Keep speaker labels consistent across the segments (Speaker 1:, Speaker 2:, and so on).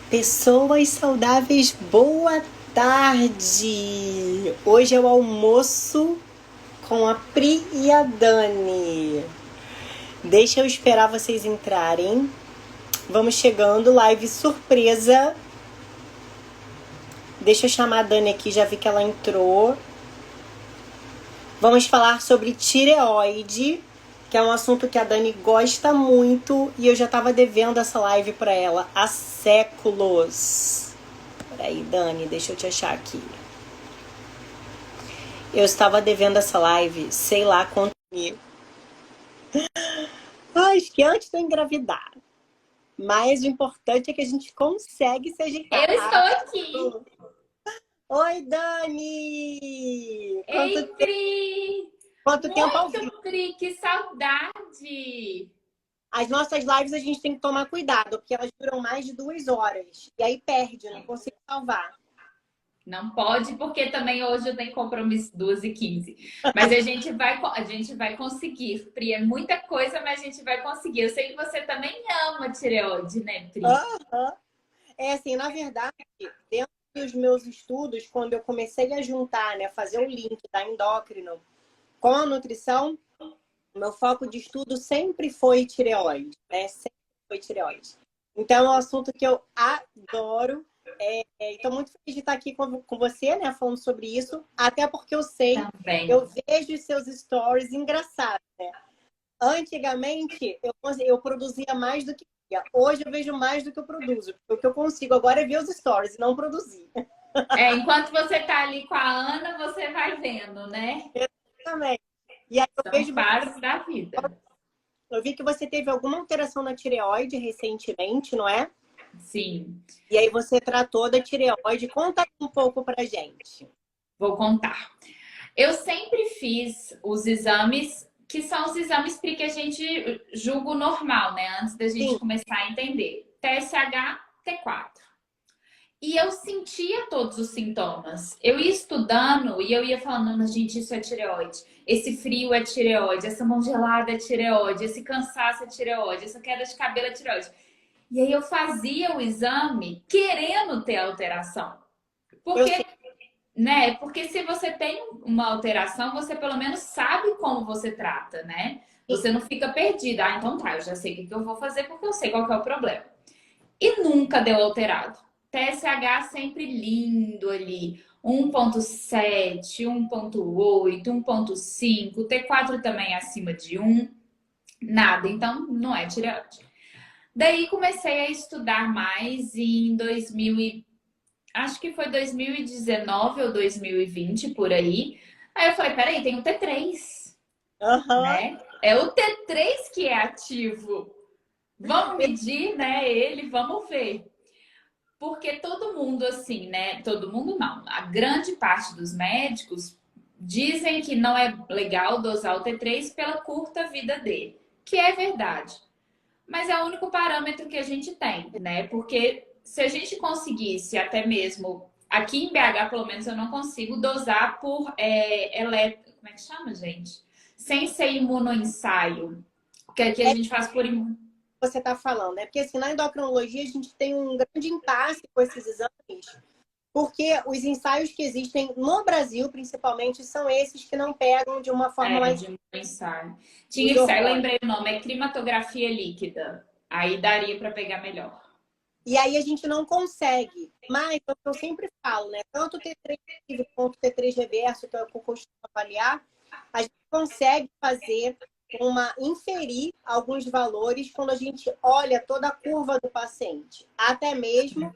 Speaker 1: Pessoas saudáveis, boa tarde! Hoje é o almoço com a Pri e a Dani. Deixa eu esperar vocês entrarem. Vamos chegando, live surpresa. Deixa eu chamar a Dani aqui, já vi que ela entrou. Vamos falar sobre tireoide, que é um assunto que a Dani gosta muito e eu já estava devendo essa live para ela há séculos. Peraí, Dani, deixa eu te achar aqui. Eu estava devendo essa live, sei lá quanto tempo. Acho que antes de eu engravidar. Mas o importante é que a gente consegue se
Speaker 2: Eu
Speaker 1: ajeitar
Speaker 2: estou aqui.
Speaker 1: rápido. Oi, Dani!
Speaker 2: Ei, Pri!
Speaker 1: Quanto tempo ao vivo?
Speaker 2: Muito, Pri, que saudade!
Speaker 1: As nossas lives a gente tem que tomar cuidado, porque elas duram mais de 2 horas. E aí perde, não consigo salvar.
Speaker 2: Não pode, porque também hoje eu tenho compromisso 2h15. Mas a gente vai conseguir, Pri. É muita coisa, mas a gente vai conseguir. Eu sei que você também ama tireoide, né, Pri?
Speaker 1: Aham. É assim, na verdade, dentro dos meus estudos, quando eu comecei a juntar, né, fazer o link da endócrino com a nutrição, meu foco de estudo sempre foi tireoide, né? Sempre foi tireoide. Então, é um assunto que eu adoro. Estou muito feliz de estar aqui com você, né, falando sobre isso, até porque eu sei,
Speaker 2: Também.
Speaker 1: eu vejo os seus stories engraçados, né? Antigamente, eu produzia mais do que via. Hoje eu vejo mais do que eu produzo. O que eu consigo agora é ver os stories e não produzir.
Speaker 2: Enquanto você tá ali com a Ana, você vai vendo, né?
Speaker 1: Também. E aí
Speaker 2: São fases da vida.
Speaker 1: eu vi que você teve alguma alteração na tireoide recentemente, não é?
Speaker 2: Sim,
Speaker 1: E aí você tratou da tireoide. Conta aí um pouco pra gente.
Speaker 2: vou contar. Eu sempre fiz os exames, que são os exames que a gente julga o normal, né? Antes da gente
Speaker 1: Sim,
Speaker 2: começar a entender. TSH, T4. E eu sentia todos os sintomas. Eu ia estudando e eu ia falando, "Não, gente, isso é tireoide. Esse frio é tireoide. Essa mão gelada é tireoide. Esse cansaço é tireoide. Essa queda de cabelo é tireoide." E aí eu fazia o exame querendo ter alteração.
Speaker 1: eu
Speaker 2: Porque
Speaker 1: sei.
Speaker 2: né? Porque se você tem uma alteração, você pelo menos sabe como você trata, né? Você não fica perdida. Ah, então tá, eu já sei o que eu vou fazer porque eu sei qual que é o problema. E nunca deu alterado. TSH sempre lindo ali. 1,7, 1,8, 1,5, T4 também acima de 1, nada. Então não é tireoide. Daí comecei a estudar mais em 2000 acho que foi 2019 ou 2020 por aí. Aí eu falei, peraí, tem o T3,
Speaker 1: Aham.
Speaker 2: né? É o T3 que é ativo. Vamos medir, né? Ele, vamos ver. Porque todo mundo, assim, né? Todo mundo não. A grande parte dos médicos dizem que não é legal dosar o T3 pela curta vida dele, que é verdade. Mas é o único parâmetro que a gente tem, né? Porque se a gente conseguisse até mesmo aqui em BH, pelo menos eu não consigo dosar por como é que chama, gente? Sem ser imunoensaio, que aqui a
Speaker 1: É
Speaker 2: gente faz por
Speaker 1: que você está falando, né? Porque assim, na endocrinologia a gente tem um grande impasse com esses exames, porque os ensaios que existem no Brasil, principalmente, são esses que não pegam de uma forma mais
Speaker 2: de imunoensaio.
Speaker 1: os
Speaker 2: Tinha que ser, eu
Speaker 1: hormônios.
Speaker 2: lembrei o nome, é crimatografia líquida. Aí daria para pegar melhor.
Speaker 1: E aí a gente não consegue. Mas é o que eu sempre falo, né? Tanto o T3 ativo quanto o T3 reverso, que é o que eu costumo avaliar, a gente consegue fazer inferir alguns valores quando a gente olha toda a curva do paciente. Até mesmo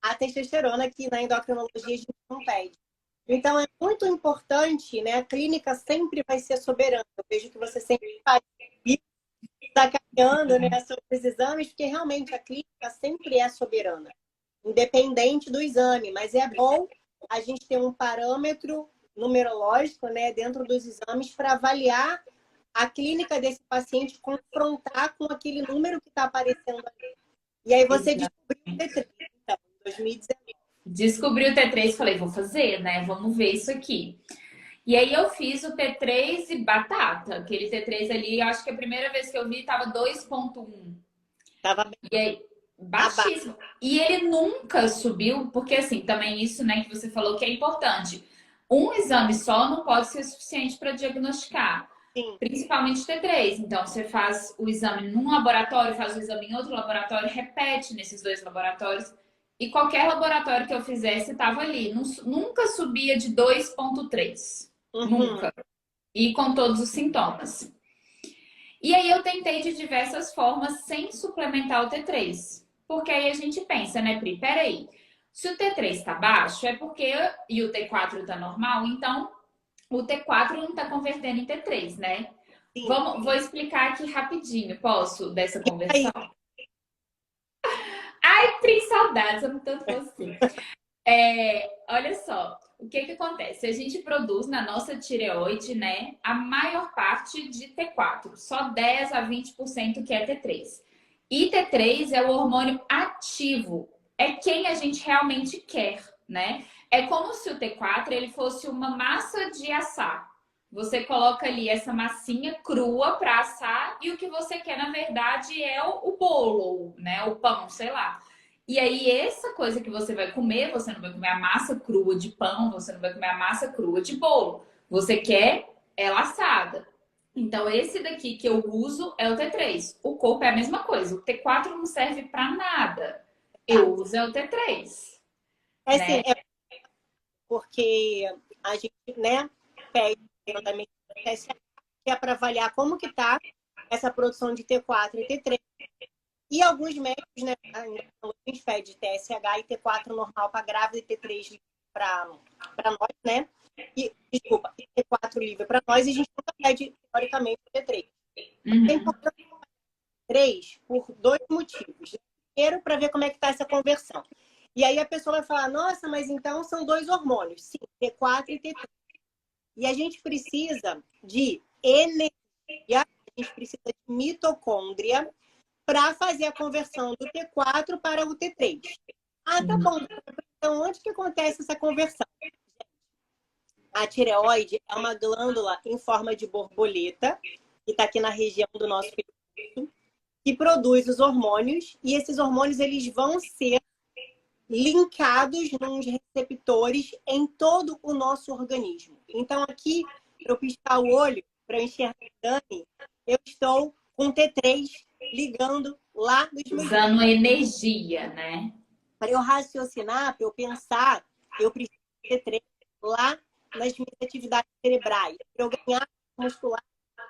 Speaker 1: a testosterona, que na endocrinologia a gente não pede. Então é muito importante, né? A clínica sempre vai ser soberana. Eu vejo que você sempre faz está caminhando, né, sobre os exames, porque realmente a clínica sempre é soberana, independente do exame, mas é bom a gente ter um parâmetro numerológico, né, dentro dos exames para avaliar a clínica desse paciente, confrontar com aquele número que está aparecendo ali. E aí você descobriu o T3, então, em 2019.
Speaker 2: Descobri o T3, falei, vou fazer, né? Vamos ver isso aqui. E aí eu fiz o T3 e batata. Aquele T3 ali, acho que a primeira vez que eu vi tava 2,1.
Speaker 1: Estava bem.
Speaker 2: E aí, Baixíssimo. E ele nunca subiu, porque assim, também isso, né, que você falou que é importante. Um exame só não pode ser suficiente para diagnosticar,
Speaker 1: Sim.
Speaker 2: principalmente T3. Então, você faz o exame num laboratório, faz o exame em outro laboratório, repete nesses dois laboratórios. E qualquer laboratório que eu fizesse estava ali. Nunca subia de 2,3.
Speaker 1: Uhum.
Speaker 2: Nunca. E com todos os sintomas. E aí eu tentei de diversas formas sem suplementar o T3. Porque aí a gente pensa, né, Pri? Peraí. Se o T3 está baixo, é porque. E o T4 está normal, então o T4 não está convertendo em T3, né?
Speaker 1: Sim.
Speaker 2: Vou explicar aqui rapidinho, posso, dessa
Speaker 1: Aí,
Speaker 2: conversão? Ai, Pri, saudades, eu não tanto você. Olha só, o que que acontece? A gente produz na nossa tireoide, né, a maior parte de T4, só 10 a 20% que é T3. E T3 é o hormônio ativo, é quem a gente realmente quer, né? É como se o T4 ele fosse uma massa de assar. Você coloca ali essa massinha crua para assar e o que você quer, na verdade, é o bolo, né? O pão, sei lá. E aí, essa coisa que você vai comer, você não vai comer a massa crua de pão, você não vai comer a massa crua de bolo. Você quer ela assada. Então, esse daqui que eu uso é o T3. O corpo é a mesma coisa. O T4 não serve para nada.
Speaker 1: tá.
Speaker 2: Eu uso é o T3,
Speaker 1: É assim,
Speaker 2: né?
Speaker 1: é porque a gente, né, pede exatamente o TSH, que é para avaliar como que tá essa produção de T4 e T3. E alguns médicos, né, a gente pede TSH e T4 normal para grávida e T3 para nós, né? E, desculpa, e T4 livre para nós, e a gente nunca pede, teoricamente, o T3. É
Speaker 2: Uhum.
Speaker 1: importante o T3 por dois motivos. Primeiro, para ver como é que está essa conversão. E aí a pessoa vai falar, nossa, mas então são dois hormônios. Sim, T4 e T3. E a gente precisa de energia, a gente precisa de mitocôndria para fazer a conversão do T4 para o T3. Ah, tá bom. Então, onde que acontece essa conversão? A tireoide é uma glândula em forma de borboleta, que está aqui na região do nosso pescoço, que produz os hormônios, e esses hormônios eles vão ser linkados nos receptores em todo o nosso organismo. Então, aqui, para eu piscar o olho, para eu enxergar a Dani, eu estou com T3 ligando lá nos meus.
Speaker 2: Usando energia, né?
Speaker 1: Para eu raciocinar, para eu pensar, eu preciso de T3 lá nas minhas atividades cerebrais. Para eu ganhar muscular,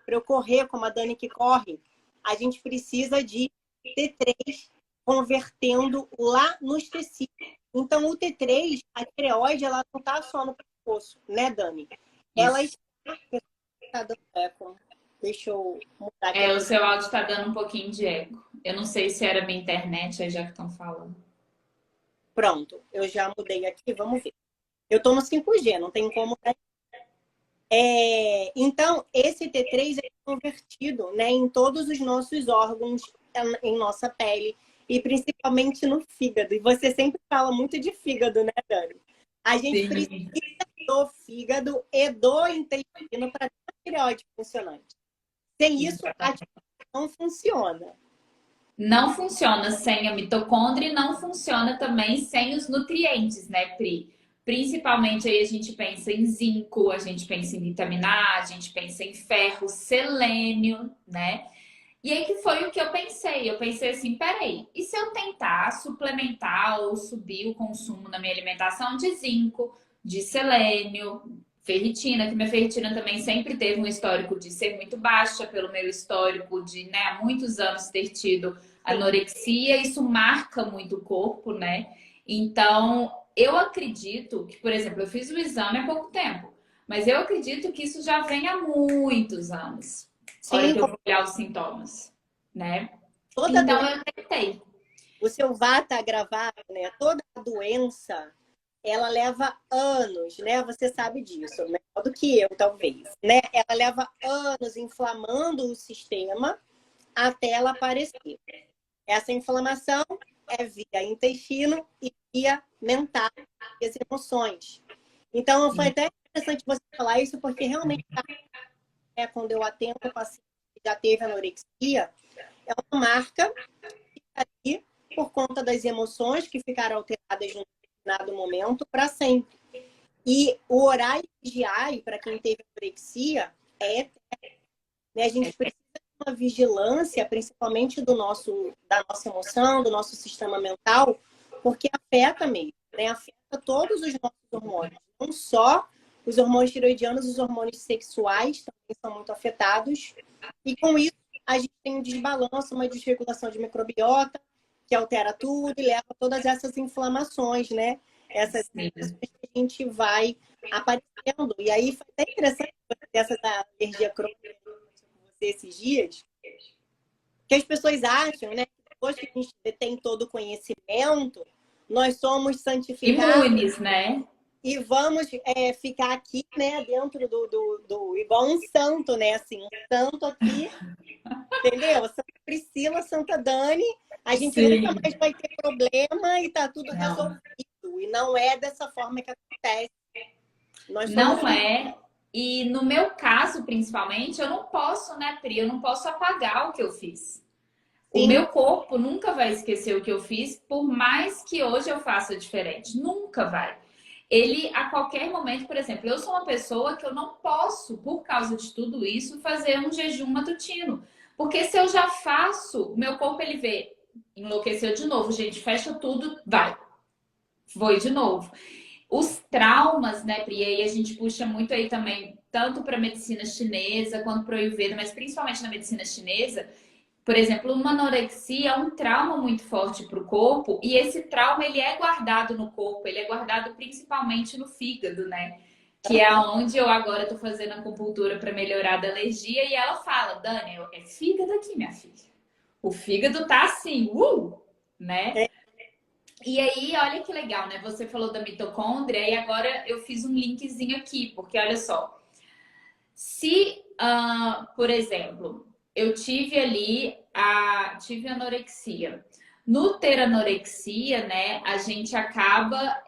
Speaker 1: para eu correr como a Dani que corre, a gente precisa de T3 convertendo lá nos tecidos. Então, o T3, a tireoide, ela não está só no pescoço, né, Dani? Ela
Speaker 2: Isso.
Speaker 1: está dando eco. Deixa eu mudar aqui a
Speaker 2: O
Speaker 1: posição.
Speaker 2: seu áudio está dando um pouquinho de eco. Eu não sei se era minha internet, aí já que estão falando.
Speaker 1: Pronto, eu já mudei aqui, vamos ver. Eu estou no 5G, não tem como. Então, esse T3 é convertido, né, em todos os nossos órgãos, em nossa pele, e principalmente no fígado. E você sempre fala muito de fígado, né, Dani? A gente precisa
Speaker 2: Sim.
Speaker 1: do fígado e do intestino para ter a tireoide funcionante. Sem isso, a tireoide não funciona.
Speaker 2: Não funciona sem a mitocôndria e não funciona também sem os nutrientes, né, Pri? Principalmente aí a gente pensa em zinco, a gente pensa em vitamina A, a gente pensa em ferro, selênio, né? E aí que foi o que eu pensei. Eu pensei assim, peraí, e se eu tentar suplementar ou subir o consumo na minha alimentação de zinco, de selênio, ferritina, que minha ferritina também sempre teve um histórico de ser muito baixa, pelo meu histórico de, né, há muitos anos ter tido anorexia, isso marca muito o corpo, né? Então, eu acredito que, por exemplo, eu fiz o exame há pouco tempo, mas eu acredito que isso já vem há muitos anos. A hora
Speaker 1: Sim,
Speaker 2: que eu vou olhar os sintomas, né?
Speaker 1: toda
Speaker 2: Então
Speaker 1: doença,
Speaker 2: eu tentei.
Speaker 1: o seu vata agravado, né? Toda doença ela leva anos, né? Você sabe disso, melhor do que eu, talvez, né? Ela leva anos inflamando o sistema até ela aparecer. Essa inflamação é via intestino e via mental, e as emoções. Então, foi até interessante você falar isso, porque realmente, quando eu atendo o paciente que já teve anorexia, é uma marca que tá ali por conta das emoções que ficaram alteradas em um determinado momento para sempre. E o orar e vigiar, para quem teve anorexia, é eterno, né? A gente precisa de uma vigilância, principalmente da nossa emoção, do nosso sistema mental, porque afeta mesmo, né? Afeta todos os nossos hormônios, não só os hormônios tiroidianos, os hormônios sexuais também são muito afetados. E com isso, a gente tem um desbalanço, uma desregulação de microbiota, que altera tudo e leva a todas essas inflamações, né? Essas coisas que a gente vai aparecendo. E aí foi até interessante essa da alergia crônica que eu conversei com você esses dias, que as pessoas acham, né, que depois que a gente tem todo o conhecimento, nós somos santificados.
Speaker 2: Imunes, né?
Speaker 1: E vamos ficar aqui, né, dentro igual um santo, né? Assim, um santo aqui, entendeu? Santa Priscila, Santa Dani, a gente
Speaker 2: Sim.
Speaker 1: nunca mais vai ter problema e tá tudo
Speaker 2: Não.
Speaker 1: resolvido. E não é dessa forma que acontece. Nós somos...
Speaker 2: Não é. E no meu caso, principalmente, eu não posso, né, Pri? Eu não posso apagar o que eu fiz. O
Speaker 1: Sim.
Speaker 2: meu corpo nunca vai esquecer o que eu fiz, por mais que hoje eu faça diferente. Nunca vai. Ele, a qualquer momento, por exemplo, eu sou uma pessoa que eu não posso, por causa de tudo isso, fazer um jejum matutino. Porque se eu já faço, o meu corpo, ele vê, enlouqueceu de novo, gente, fecha tudo, vai. Foi de novo. Os traumas, né, Pri? E aí a gente puxa muito aí também, tanto para a medicina chinesa quanto para o Ayurveda, mas principalmente na medicina chinesa. Por exemplo, uma anorexia é um trauma muito forte para o corpo e esse trauma ele é guardado no corpo, ele é guardado principalmente no fígado, né? Que é onde eu agora estou fazendo acupuntura para melhorar da alergia e ela fala, Dani, é fígado aqui, minha filha. O fígado tá assim, né? E aí, olha que legal, né? Você falou da mitocôndria e agora eu fiz um linkzinho aqui, porque olha só, se, por exemplo, eu tive ali tive anorexia. No ter anorexia, né, a gente acaba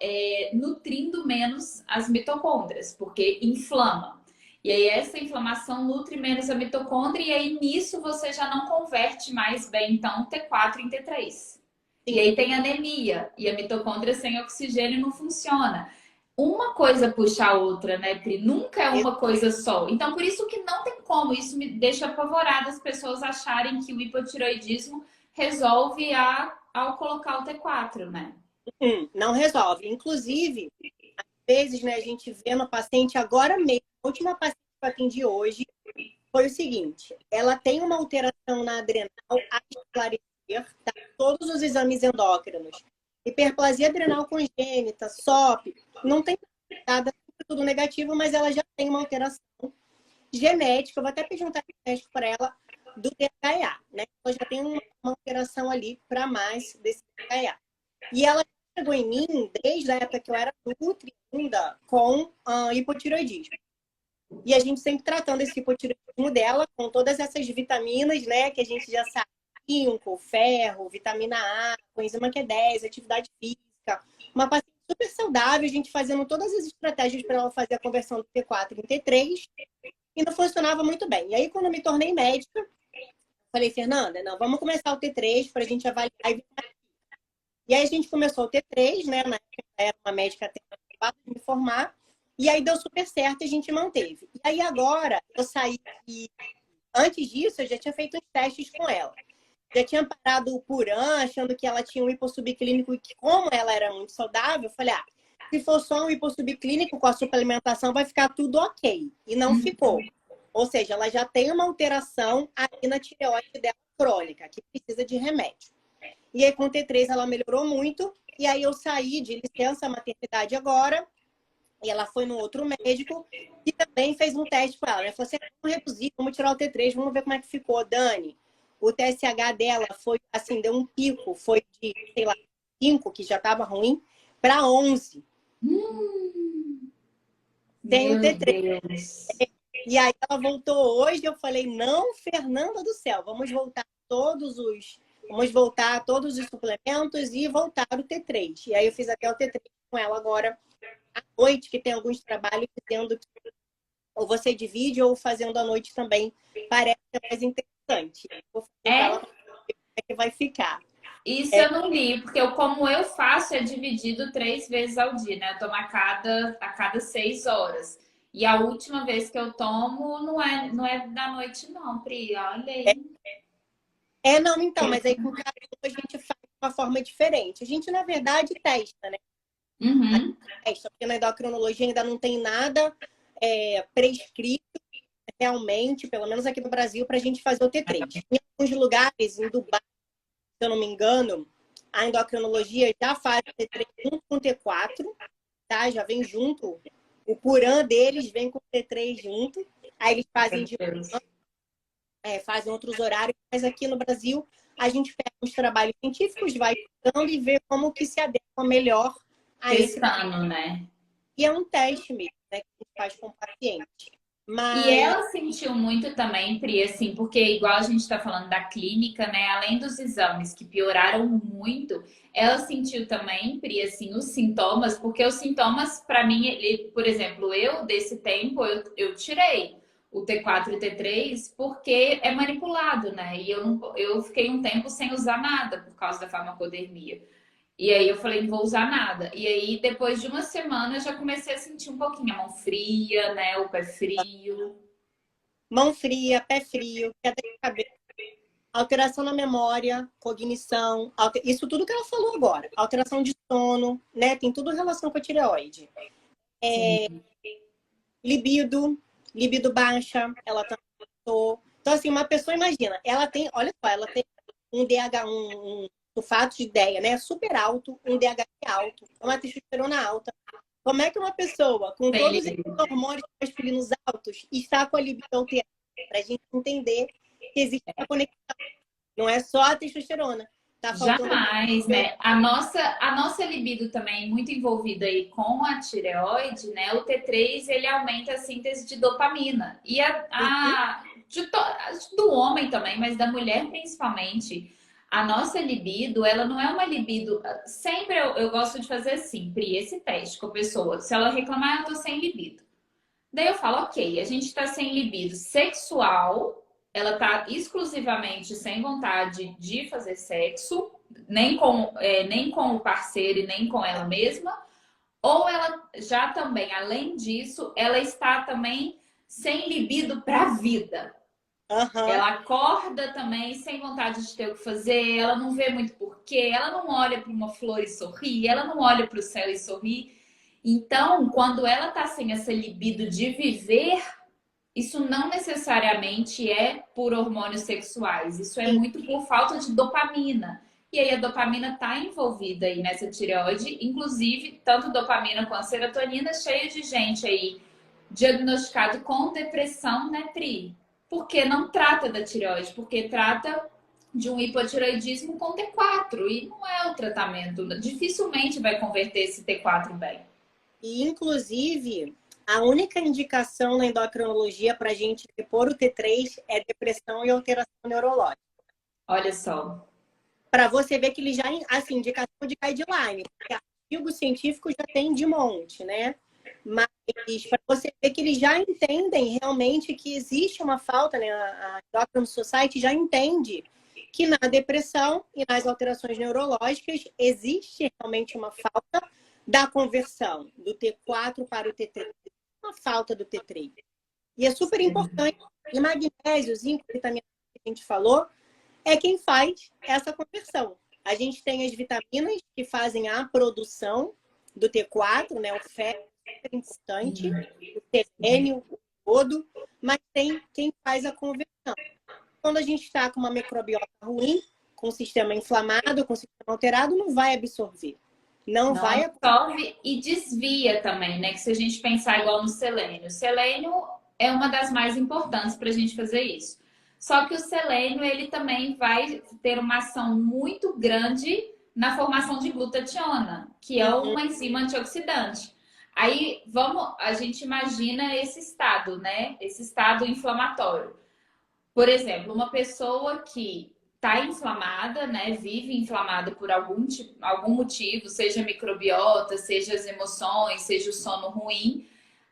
Speaker 2: nutrindo menos as mitocôndrias, porque inflama. E aí essa inflamação nutre menos a mitocôndria e aí nisso você já não converte mais bem, então, T4 em T3. E aí tem anemia e a mitocôndria sem oxigênio não funciona. Uma coisa puxa a outra, né, Pri? Nunca é uma coisa só. Então, por isso que não tem como. Isso me deixa apavorada as pessoas acharem que o hipotiroidismo resolve ao colocar o T4, né?
Speaker 1: Não resolve. Inclusive, às vezes, né, a gente vê no paciente agora mesmo, a última paciente que eu atendi hoje foi o seguinte, ela tem uma alteração na adrenal a esclarecer, tá? Todos os exames endócrinos. Hiperplasia adrenal congênita, SOP, não tem nada, tudo negativo, mas ela já tem uma alteração genética. Eu vou até pedir um teste genético para ela do DHEA, né? Ela já tem uma alteração ali para mais desse DHEA. E ela chegou em mim desde a época que eu era nutri ainda com hipotiroidismo. E a gente sempre tratando esse hipotiroidismo dela com todas essas vitaminas, né? Que a gente já sabe, zinco, ferro, vitamina A, coenzima Q10, atividade física. Uma paciente super saudável, a gente fazendo todas as estratégias para ela fazer a conversão do T4 em T3 e não funcionava muito bem. E aí, quando eu me tornei médica, falei, Fernanda, não, vamos começar o T3 para a gente avaliar e aí a gente começou o T3, né? Na época eu era uma médica até de me formar. E aí deu super certo e a gente manteve. E aí agora eu saí e antes disso eu já tinha feito uns testes com ela. Já tinha parado o Puran, achando que ela tinha um hipossubclínico e que como ela era muito saudável, eu falei, se for só um hipossubclínico com a suplementação vai ficar tudo ok. E não ficou. Ou seja, ela já tem uma alteração aí na tireoide dela crônica, que precisa de remédio. E aí com o T3 ela melhorou muito. E aí eu saí de licença maternidade agora. E ela foi no outro médico que também fez um teste com ela. Ela falou assim, vamos reduzir, vamos tirar o T3, vamos ver como é que ficou. Dani, o TSH dela foi, assim, deu um pico. Foi de, sei lá, 5, que já estava ruim, para 11. Tem o T3.
Speaker 2: Deus.
Speaker 1: E aí ela voltou hoje, eu falei, não, Fernanda do céu, vamos voltar todos os suplementos e voltar o T3. E aí eu fiz até o T3 com ela agora à noite, que tem alguns trabalhos dizendo que ou você divide ou fazendo à noite também parece mais interessante. Vou fazer pra ela ver como é que vai ficar.
Speaker 2: Isso eu não li, porque como eu faço é dividido 3 vezes ao dia, né? Eu tomo a cada 6 horas. E a última vez que eu tomo não é da noite, não, Pri. Olha aí.
Speaker 1: Não, então, mas aí com cada um a gente faz de uma forma diferente. A gente, na verdade, testa, né?
Speaker 2: Uhum.
Speaker 1: Testa, porque na endocrinologia ainda não tem nada prescrito realmente, pelo menos aqui no Brasil, para a gente fazer o T3. Em alguns lugares, em Dubai, se eu não me engano, a endocrinologia já faz o T3 junto com o T4, tá? Já vem junto. O Puran deles vem com o T3 junto. Aí eles fazem fazem outros horários, mas aqui no Brasil a gente pega os trabalhos científicos, vai estudando e vê como que se adequa melhor a esse.
Speaker 2: Testando, né?
Speaker 1: E é um teste mesmo, né, que a gente faz com o paciente.
Speaker 2: E
Speaker 1: Mas
Speaker 2: ela sentiu muito também, Pri, assim, porque igual a gente está falando da clínica, né? Além dos exames que pioraram muito, ela sentiu também, Pri, assim, os sintomas, porque os sintomas, para mim, por exemplo, eu desse tempo, eu tirei o T4 e o T3 porque é manipulado, né? E eu fiquei um tempo sem usar nada por causa da farmacodermia. E aí eu falei, não vou usar nada. E aí, depois de uma semana, eu já comecei a sentir um pouquinho a mão fria, né? O pé frio.
Speaker 1: mão fria, pé frio, queda de cabeça, alteração na memória, cognição, isso tudo que ela falou agora. Alteração de sono, né? Tem tudo relação com a tireoide.
Speaker 2: Sim.
Speaker 1: Libido baixa, ela também aumentou. Então, assim, uma pessoa, imagina, ela tem, olha só, ela tem um DH, um sulfato de ideia, né? Super alto, um DH alto, uma testosterona alta. Como é que uma pessoa com todos esses hormônios masculinos altos está com a libido alterada? Para a gente entender que existe uma conexão. Não é só a testosterona. Tá faltando.
Speaker 2: Jamais, né? A nossa libido também é muito envolvida aí com a tireoide, né? O T3 ele aumenta a síntese de dopamina. E do homem também, mas da mulher principalmente. A nossa libido, ela não é uma libido. Sempre eu gosto de fazer assim, Pri, esse teste com a pessoa. Se ela reclamar, eu tô sem libido. Daí eu falo, ok, a gente tá sem libido sexual, ela tá exclusivamente sem vontade de fazer sexo, nem com o parceiro e nem com ela mesma, ou ela já também, além disso, ela está também sem libido para a vida. Ela acorda também sem vontade de ter o que fazer, ela não vê muito porquê, ela não olha para uma flor e sorri, ela não olha para o céu e sorri. Então, quando ela tá sem essa libido de viver, isso não necessariamente é por hormônios sexuais, isso é muito por falta de dopamina. E aí a dopamina está envolvida aí nessa tireoide, inclusive tanto dopamina quanto serotonina, cheio de gente aí diagnosticado com depressão, né, Pri? Porque não trata da tireoide, porque trata de um hipotireoidismo com T4 e não é o tratamento. Dificilmente vai converter esse T4 bem.
Speaker 1: E, inclusive, a única indicação na endocrinologia para a gente repor o T3 é depressão e alteração neurológica.
Speaker 2: Olha só.
Speaker 1: Para você ver que ele já, assim, indicação de guideline, porque artigos científicos já tem de monte, né? Mas para você ver que eles já entendem realmente que existe uma falta, né? A Endocrine Society já entende que na depressão e nas alterações neurológicas existe realmente uma falta da conversão do T4 para o T3, uma falta do T3. E é super importante. E magnésio, zinco, vitamina que a gente falou, é quem faz essa conversão. A gente tem as vitaminas que fazem a produção do T4, né? O ferro é super importante, o selênio, o iodo, mas tem quem faz a conversão. Quando a gente está com uma microbiota ruim, com o sistema inflamado, com o sistema alterado, não vai absorver. Não vai
Speaker 2: absorve e desvia também, né? Que se a gente pensar igual no selênio. O selênio é uma das mais importantes para a gente fazer isso. Só que o selênio, ele também vai ter uma ação muito grande na formação de glutationa, que é uma enzima antioxidante. Aí, a gente imagina esse estado, né? Esse estado inflamatório. Por exemplo, uma pessoa que está inflamada, né? Vive inflamada por algum motivo, seja microbiota, seja as emoções, seja o sono ruim.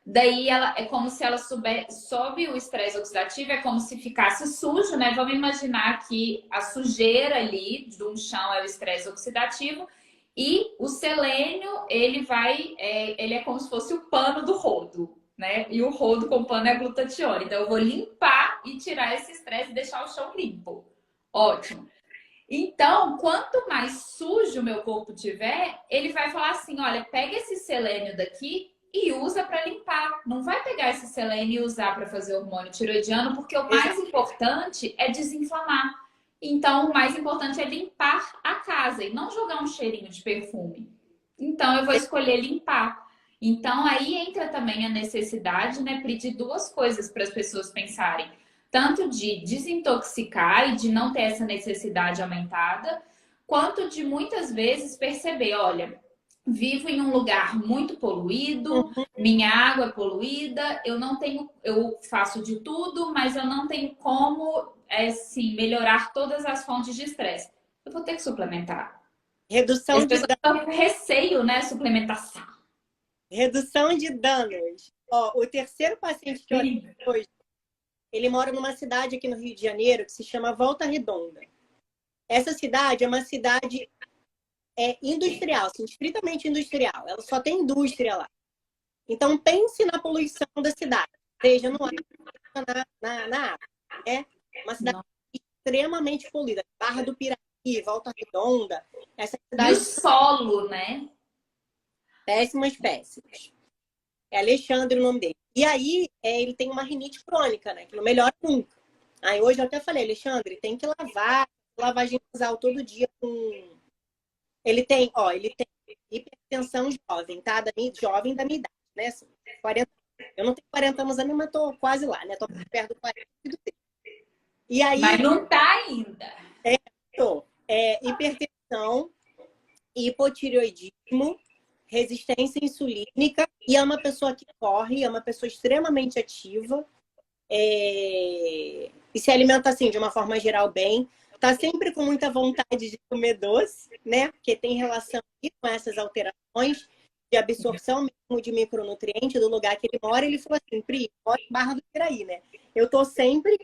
Speaker 2: Daí ela é como se ela sob o estresse oxidativo, é como se ficasse sujo, né? Vamos imaginar que a sujeira ali de um chão é o estresse oxidativo e o selênio, ele é como se fosse o pano do rodo, né? E o rodo com pano é a glutationa. Então eu vou limpar e tirar esse estresse e deixar o chão limpo. Ótimo. Então, quanto mais sujo o meu corpo tiver, ele vai falar assim: olha, pega esse selênio daqui e usa para limpar. Não vai pegar esse selênio e usar para fazer hormônio tiroidiano, porque o mais importante é desinflamar. Então, o mais importante é limpar a casa e não jogar um cheirinho de perfume. Então, eu vou escolher limpar. Então, aí entra também a necessidade, né, Pri, de duas coisas para as pessoas pensarem. Tanto de desintoxicar e de não ter essa necessidade aumentada, quanto de muitas vezes perceber, olha, vivo em um lugar muito poluído, minha água é poluída, eu faço de tudo, mas eu não tenho como, assim, melhorar todas as fontes de estresse. Eu vou ter que suplementar.
Speaker 1: Redução
Speaker 2: As
Speaker 1: de
Speaker 2: pessoas estão com receio, né? Suplementação.
Speaker 1: Redução de danos. Ó, o terceiro paciente que eu atendi hoje, ele mora numa cidade aqui no Rio de Janeiro que se chama Volta Redonda. Essa cidade é uma cidade industrial, assim, estritamente industrial. Ela só tem indústria lá. Então, pense na poluição da cidade, seja no ar, na água. É uma cidade extremamente poluída. Barra do Piraí, Volta Redonda. Essa cidade...
Speaker 2: E o solo, né?
Speaker 1: Péssimas. É Alexandre o nome dele. E aí, ele tem uma rinite crônica, né? Que não melhora nunca. Aí hoje eu até falei, Alexandre, tem que lavar, lavagem nasal todo dia com... Ele tem hipertensão jovem, tá? Jovem da minha idade, né? 40... Eu não tenho 40 anos ainda, mas tô quase lá, né? Tô perto do 40 e do 30. E aí...
Speaker 2: Mas não tá ainda.
Speaker 1: Hipertensão, hipotireoidismo, resistência insulínica, e é uma pessoa que corre, é uma pessoa extremamente ativa, e se alimenta assim, de uma forma geral, bem. Tá sempre com muita vontade de comer doce, né? Porque tem relação com essas alterações de absorção mesmo de micronutrientes do lugar que ele mora. Ele falou assim, Pri, mora em Barra do Piraí, né? Eu tô sempre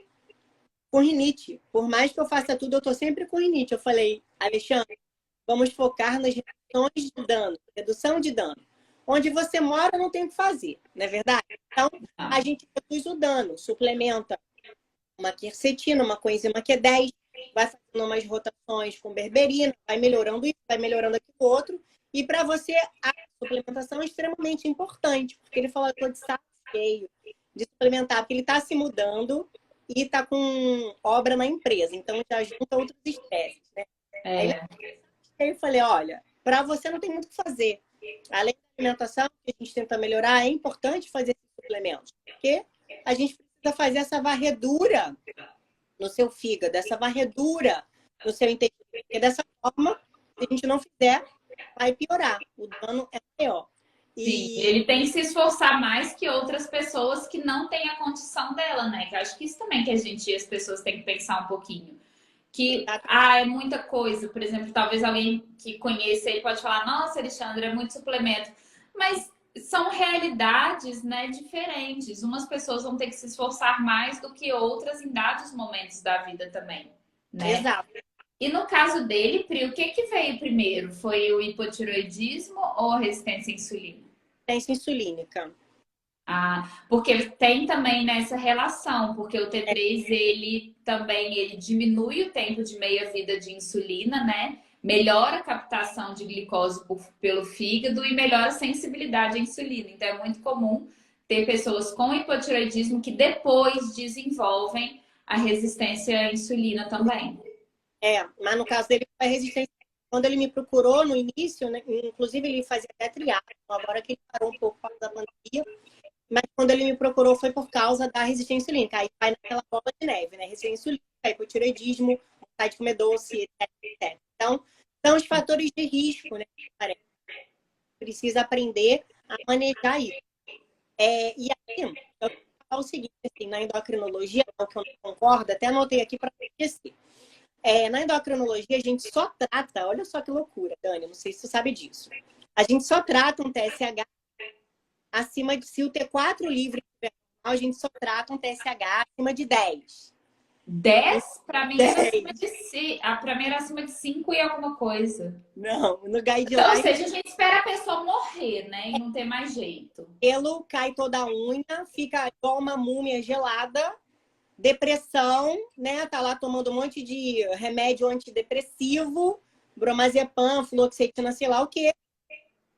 Speaker 1: com rinite. Por mais que eu faça tudo, eu tô sempre com rinite. Eu falei, Alexandre, vamos focar nas reduções de dano, redução de dano. Onde você mora, não tem o que fazer, não é verdade? Então, a gente reduz o dano, suplementa uma quercetina, uma coenzima Q10, vai fazendo umas rotações com berberina, vai melhorando isso, vai melhorando aquilo outro. E para você, a suplementação é extremamente importante, porque ele falou que eu tô de saco cheio de suplementar, porque ele está se mudando e está com obra na empresa, então já junta outros estresses, né? Aí eu falei, olha, para você não tem muito o que fazer. Além da alimentação, que a gente tenta melhorar, é importante fazer esses suplementos, porque a gente precisa fazer essa varredura no seu fígado, essa varredura no seu intestino. Porque dessa forma, se a gente não fizer, vai piorar. O dano é maior.
Speaker 2: Sim, ele tem que se esforçar mais que outras pessoas que não têm a condição dela, né? Que eu acho que isso também que as pessoas têm que pensar um pouquinho. Que, é muita coisa. Por exemplo, talvez alguém que conheça ele pode falar, nossa, Alexandre, é muito suplemento. Mas são realidades, né, diferentes. Umas pessoas vão ter que se esforçar mais do que outras em dados momentos da vida também, né?
Speaker 1: Exato.
Speaker 2: E no caso dele, Pri, o que veio primeiro? Foi o hipotiroidismo ou a resistência à insulina?
Speaker 1: Resistência insulínica.
Speaker 2: Porque tem também nessa relação, porque o T3 ele diminui o tempo de meia-vida de insulina, né? Melhora a captação de glicose pelo fígado e melhora a sensibilidade à insulina. Então é muito comum ter pessoas com hipotiroidismo que depois desenvolvem a resistência à insulina também.
Speaker 1: Mas no caso dele foi resistência. Quando ele me procurou no início, né, inclusive ele fazia até triatlo, agora que ele parou um pouco por causa da pandemia, mas quando ele me procurou foi por causa da resistência insulínica. Aí vai naquela bola de neve, né? Resistência insulínica, hipotireoidismo, vontade de comer doce, etc. Então, são os fatores de risco, né? Precisa aprender a manejar isso. E aí, eu vou falar o seguinte, assim, na endocrinologia, o que eu não concordo, até anotei aqui para não esquecer. Na endocrinologia, a gente só trata, olha só que loucura, Dani, não sei se você sabe disso. A gente só trata um TSH Acima de, se o T4 livre, a gente só trata um TSH acima de 10.
Speaker 2: 10? Para mim era
Speaker 1: 10.
Speaker 2: acima de 5. Para mim era acima de 5 e alguma coisa.
Speaker 1: Não, no
Speaker 2: Então, ou
Speaker 1: guideline,
Speaker 2: seja, a gente espera a pessoa morrer, né? E não ter mais jeito.
Speaker 1: pelo cai toda a unha, fica igual uma múmia gelada, depressão, né? Tá lá tomando um monte de remédio antidepressivo, bromazepam, fluoxetina, sei lá o quê.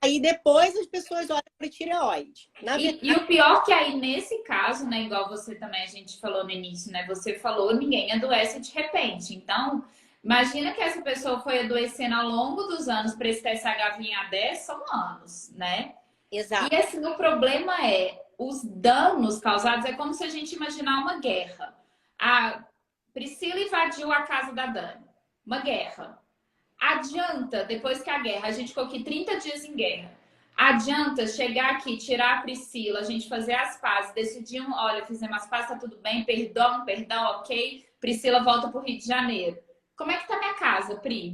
Speaker 1: Aí depois as pessoas olham para tireoide. Na verdade,
Speaker 2: E o pior que aí, nesse caso, né? Igual você também, a gente falou no início, né? Você falou, ninguém adoece de repente. Então, imagina que essa pessoa foi adoecendo ao longo dos anos para esse TSH vir a 10, são anos, né?
Speaker 1: exato.
Speaker 2: E assim, o problema é, os danos causados, é como se a gente imaginar uma guerra. A Priscila invadiu a casa da Dani. Uma guerra. Adianta, depois que a guerra, a gente ficou aqui 30 dias em guerra. Adianta chegar aqui, tirar a Priscila, a gente fazer as pazes, decidir, olha, fizemos as pazes, tá tudo bem, perdão, ok. Priscila volta pro Rio de Janeiro. Como é que tá minha casa, Pri?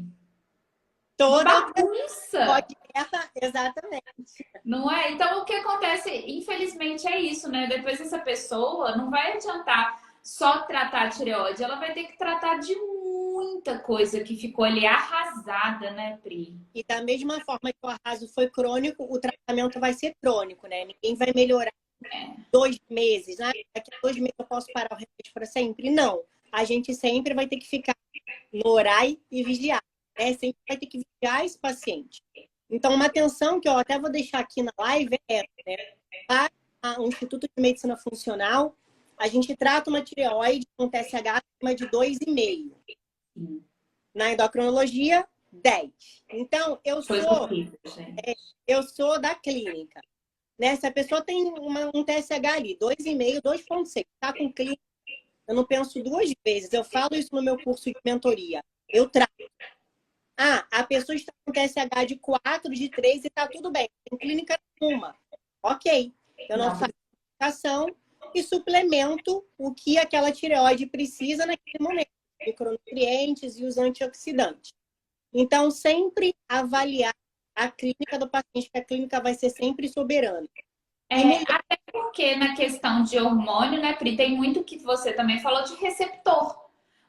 Speaker 2: Uma
Speaker 1: Toda
Speaker 2: bagunça.
Speaker 1: guerra, exatamente.
Speaker 2: Não é? Então, o que acontece, infelizmente, é isso, né? Depois essa pessoa não vai adiantar só tratar a tireoide, ela vai ter que tratar de muita coisa que ficou ali arrasada, né, Pri?
Speaker 1: E da mesma forma que o arraso foi crônico, o tratamento vai ser crônico, né? Ninguém vai melhorar em 2 meses. Ah, daqui a 2 meses eu posso parar o remédio para sempre? Não. A gente sempre vai ter que ficar no orai e vigiar, né? Sempre vai ter que vigiar esse paciente. Então, uma atenção que eu até vou deixar aqui na live é essa, né? Para o Instituto de Medicina Funcional, a gente trata uma tireoide com TSH acima de 2,5. Na endocrinologia, 10. Então,
Speaker 2: Coisa horrível, gente.
Speaker 1: eu sou da clínica. Né? Se a pessoa tem um TSH ali, 2,5, 2,6, está com clínica, eu não penso 2 vezes. Eu falo isso no meu curso de mentoria. Eu trato. Ah, a pessoa está com TSH de 4, de 3 e está tudo bem. Tem clínica nenhuma. Ok. Eu não faço medicação e suplemento o que aquela tireoide precisa naquele momento. Micronutrientes e os antioxidantes. Então, sempre avaliar a clínica do paciente, que a clínica vai ser sempre soberana.
Speaker 2: Até porque na questão de hormônio, né, Pri, tem muito que você também falou de receptor.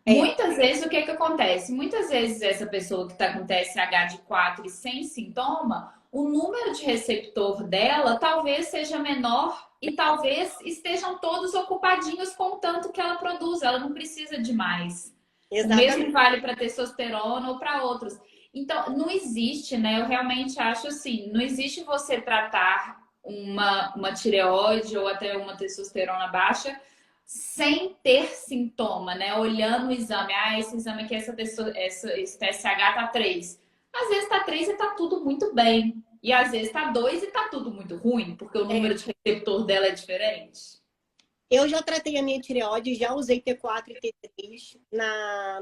Speaker 2: Muitas vezes, o que acontece? Muitas vezes essa pessoa que está com TSH de 4 e sem sintoma, o número de receptor dela talvez seja menor e talvez estejam todos ocupadinhos com o tanto que ela produz. Ela não precisa de mais.
Speaker 1: Exatamente.
Speaker 2: O mesmo vale para testosterona ou para outros. Então, não existe, né? Eu realmente acho assim, não existe você tratar uma tireoide ou até uma testosterona baixa sem ter sintoma, né? Olhando o exame, esse exame aqui, esse TSH tá 3. Às vezes tá 3 e tá tudo muito bem. E às vezes tá 2 e tá tudo muito ruim, porque o número de receptor dela é diferente.
Speaker 1: Eu já tratei a minha tireoide, já usei T4 e T3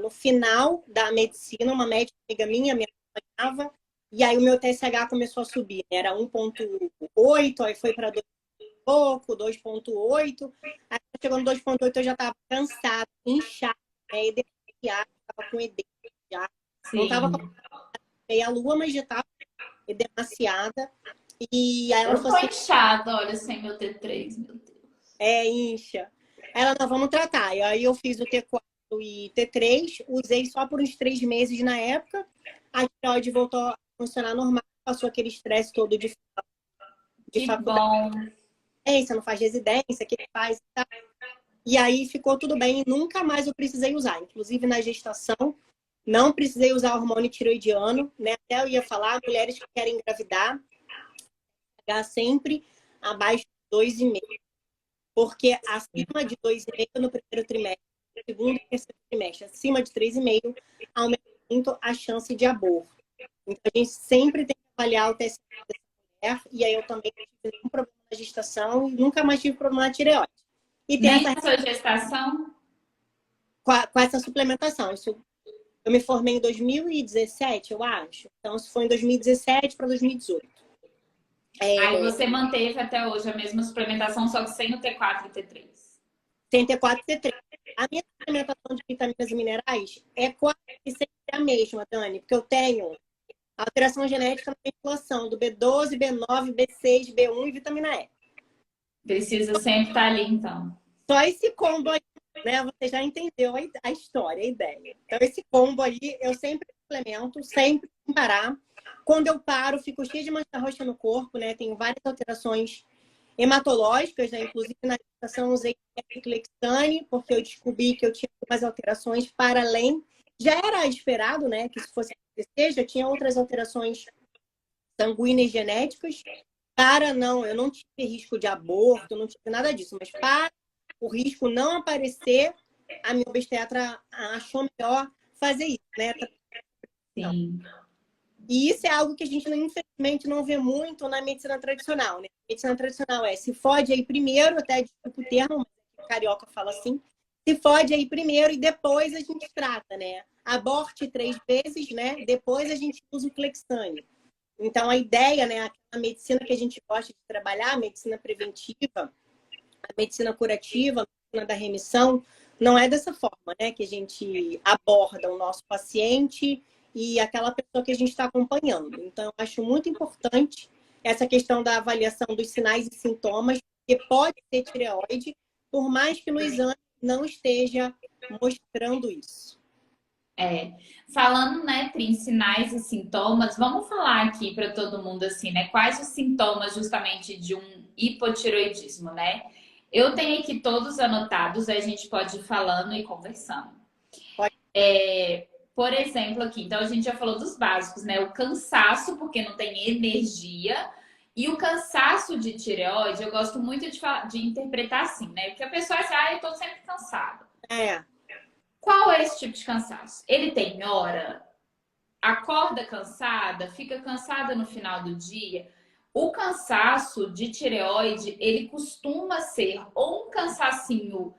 Speaker 1: no final da medicina, uma médica amiga minha me acompanhava, e aí o meu TSH começou a subir, né? Era 1,8, aí foi para 2 pouco, 2,8. Aí chegou no 2,8 eu já estava cansada, inchada, né? Estava com edema já.
Speaker 2: Sim.
Speaker 1: Não estava com meia lua, mas já estava demasiada. E aí ela falou assim,
Speaker 2: inchada, olha, sem meu T3, meu Deus.
Speaker 1: Incha. Ela, não, vamos tratar. E aí eu fiz o T4 e T3, usei só por uns 3 meses na época. A tireoide voltou a funcionar normal, passou aquele estresse todo de faculdade.
Speaker 2: Bom.
Speaker 1: Você não faz residência, que faz, tá? E aí ficou tudo bem, nunca mais eu precisei usar. Inclusive na gestação, não precisei usar hormônio tiroidiano, né? Até eu ia falar, mulheres que querem engravidar, sempre abaixo de 2,5. Porque acima de 2,5 no primeiro trimestre, no segundo e terceiro trimestre, acima de 3,5, aumenta muito a chance de aborto. Então, a gente sempre tem que avaliar o TSH dessa mulher, e aí eu também tive nenhum problema na gestação e nunca mais tive problema na tireoide. E tem
Speaker 2: nem essa gestação?
Speaker 1: Com essa suplementação. Eu me formei em 2017, eu acho. Então, isso foi em 2017 para 2018.
Speaker 2: Aí você manteve até hoje a mesma suplementação, só que sem o T4 e T3.
Speaker 1: Sem T4 e T3. A minha suplementação de vitaminas e minerais é quase sempre a mesma, Dani, porque eu tenho alteração genética na circulação do B12, B9, B6, B1 e vitamina E.
Speaker 2: Precisa sempre estar ali, então.
Speaker 1: Só esse combo aí, né? Você já entendeu a história, a ideia. Então, esse combo aí, eu sempre implemento, sempre sem parar. Quando eu paro, fico cheia de mancha roxa no corpo, né? Tenho várias alterações hematológicas, né? Inclusive, na gestação usei Clexane, porque eu descobri que eu tinha algumas alterações para além. Já era esperado, né? Que isso fosse acontecer, já tinha outras alterações sanguíneas genéticas. Para não, eu não tive risco de aborto, não tive nada disso, mas para o risco não aparecer, a minha obstetra achou melhor fazer isso, né?
Speaker 2: Sim.
Speaker 1: E isso é algo que a gente, infelizmente, não vê muito na medicina tradicional, né? A medicina tradicional se fode aí primeiro, até desculpa o termo, mas o carioca fala assim, se fode aí primeiro e depois a gente trata, né? Aborte 3 vezes, né? Depois a gente usa o Clexane. Então, a ideia, né? A medicina que a gente gosta de trabalhar, a medicina preventiva, a medicina curativa, a medicina da remissão, não é dessa forma, né? Que a gente aborda o nosso paciente e aquela pessoa que a gente está acompanhando. Então, eu acho muito importante essa questão da avaliação dos sinais e sintomas, porque pode ser tireoide, por mais que no exame não esteja mostrando isso.
Speaker 2: Falando, né, Pri, em sinais e sintomas, vamos falar aqui para todo mundo assim, né? Quais os sintomas justamente de um hipotireoidismo, né? Eu tenho aqui todos anotados, aí a gente pode ir falando e conversando.
Speaker 1: Pode.
Speaker 2: Por exemplo, aqui, então a gente já falou dos básicos, né? O cansaço, porque não tem energia. E o cansaço de tireoide, eu gosto muito de interpretar assim, né? Porque a pessoa diz, eu tô sempre cansada. Qual é esse tipo de cansaço? Ele tem hora? Acorda cansada? Fica cansada no final do dia? O cansaço de tireoide, ele costuma ser ou um cansacinho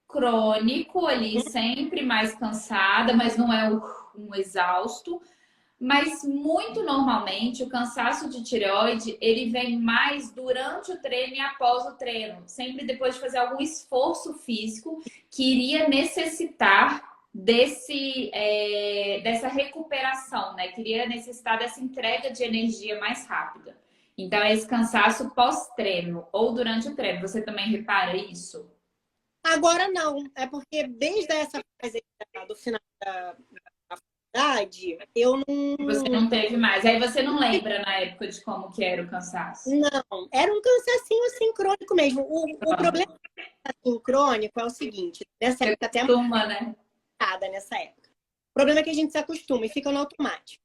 Speaker 2: crônico ali, sempre mais cansada, mas não é um exausto. Mas muito normalmente o cansaço de tireoide, ele vem mais durante o treino e após o treino, sempre depois de fazer algum esforço físico que iria necessitar dessa recuperação, né? Que iria necessitar dessa entrega de energia mais rápida. Então, é esse cansaço pós-treino ou durante o treino. Você também repara isso?
Speaker 1: Agora não, é porque desde essa fase do final da faculdade, eu não.
Speaker 2: Você não teve mais. Aí você não lembra na época de como que era o cansaço?
Speaker 1: Não, era um cansacinho assim crônico mesmo. O problema assim, crônico é o seguinte, nessa
Speaker 2: Você
Speaker 1: época até
Speaker 2: acostuma, né?
Speaker 1: nessa época. O problema é que a gente se acostuma e fica no automático.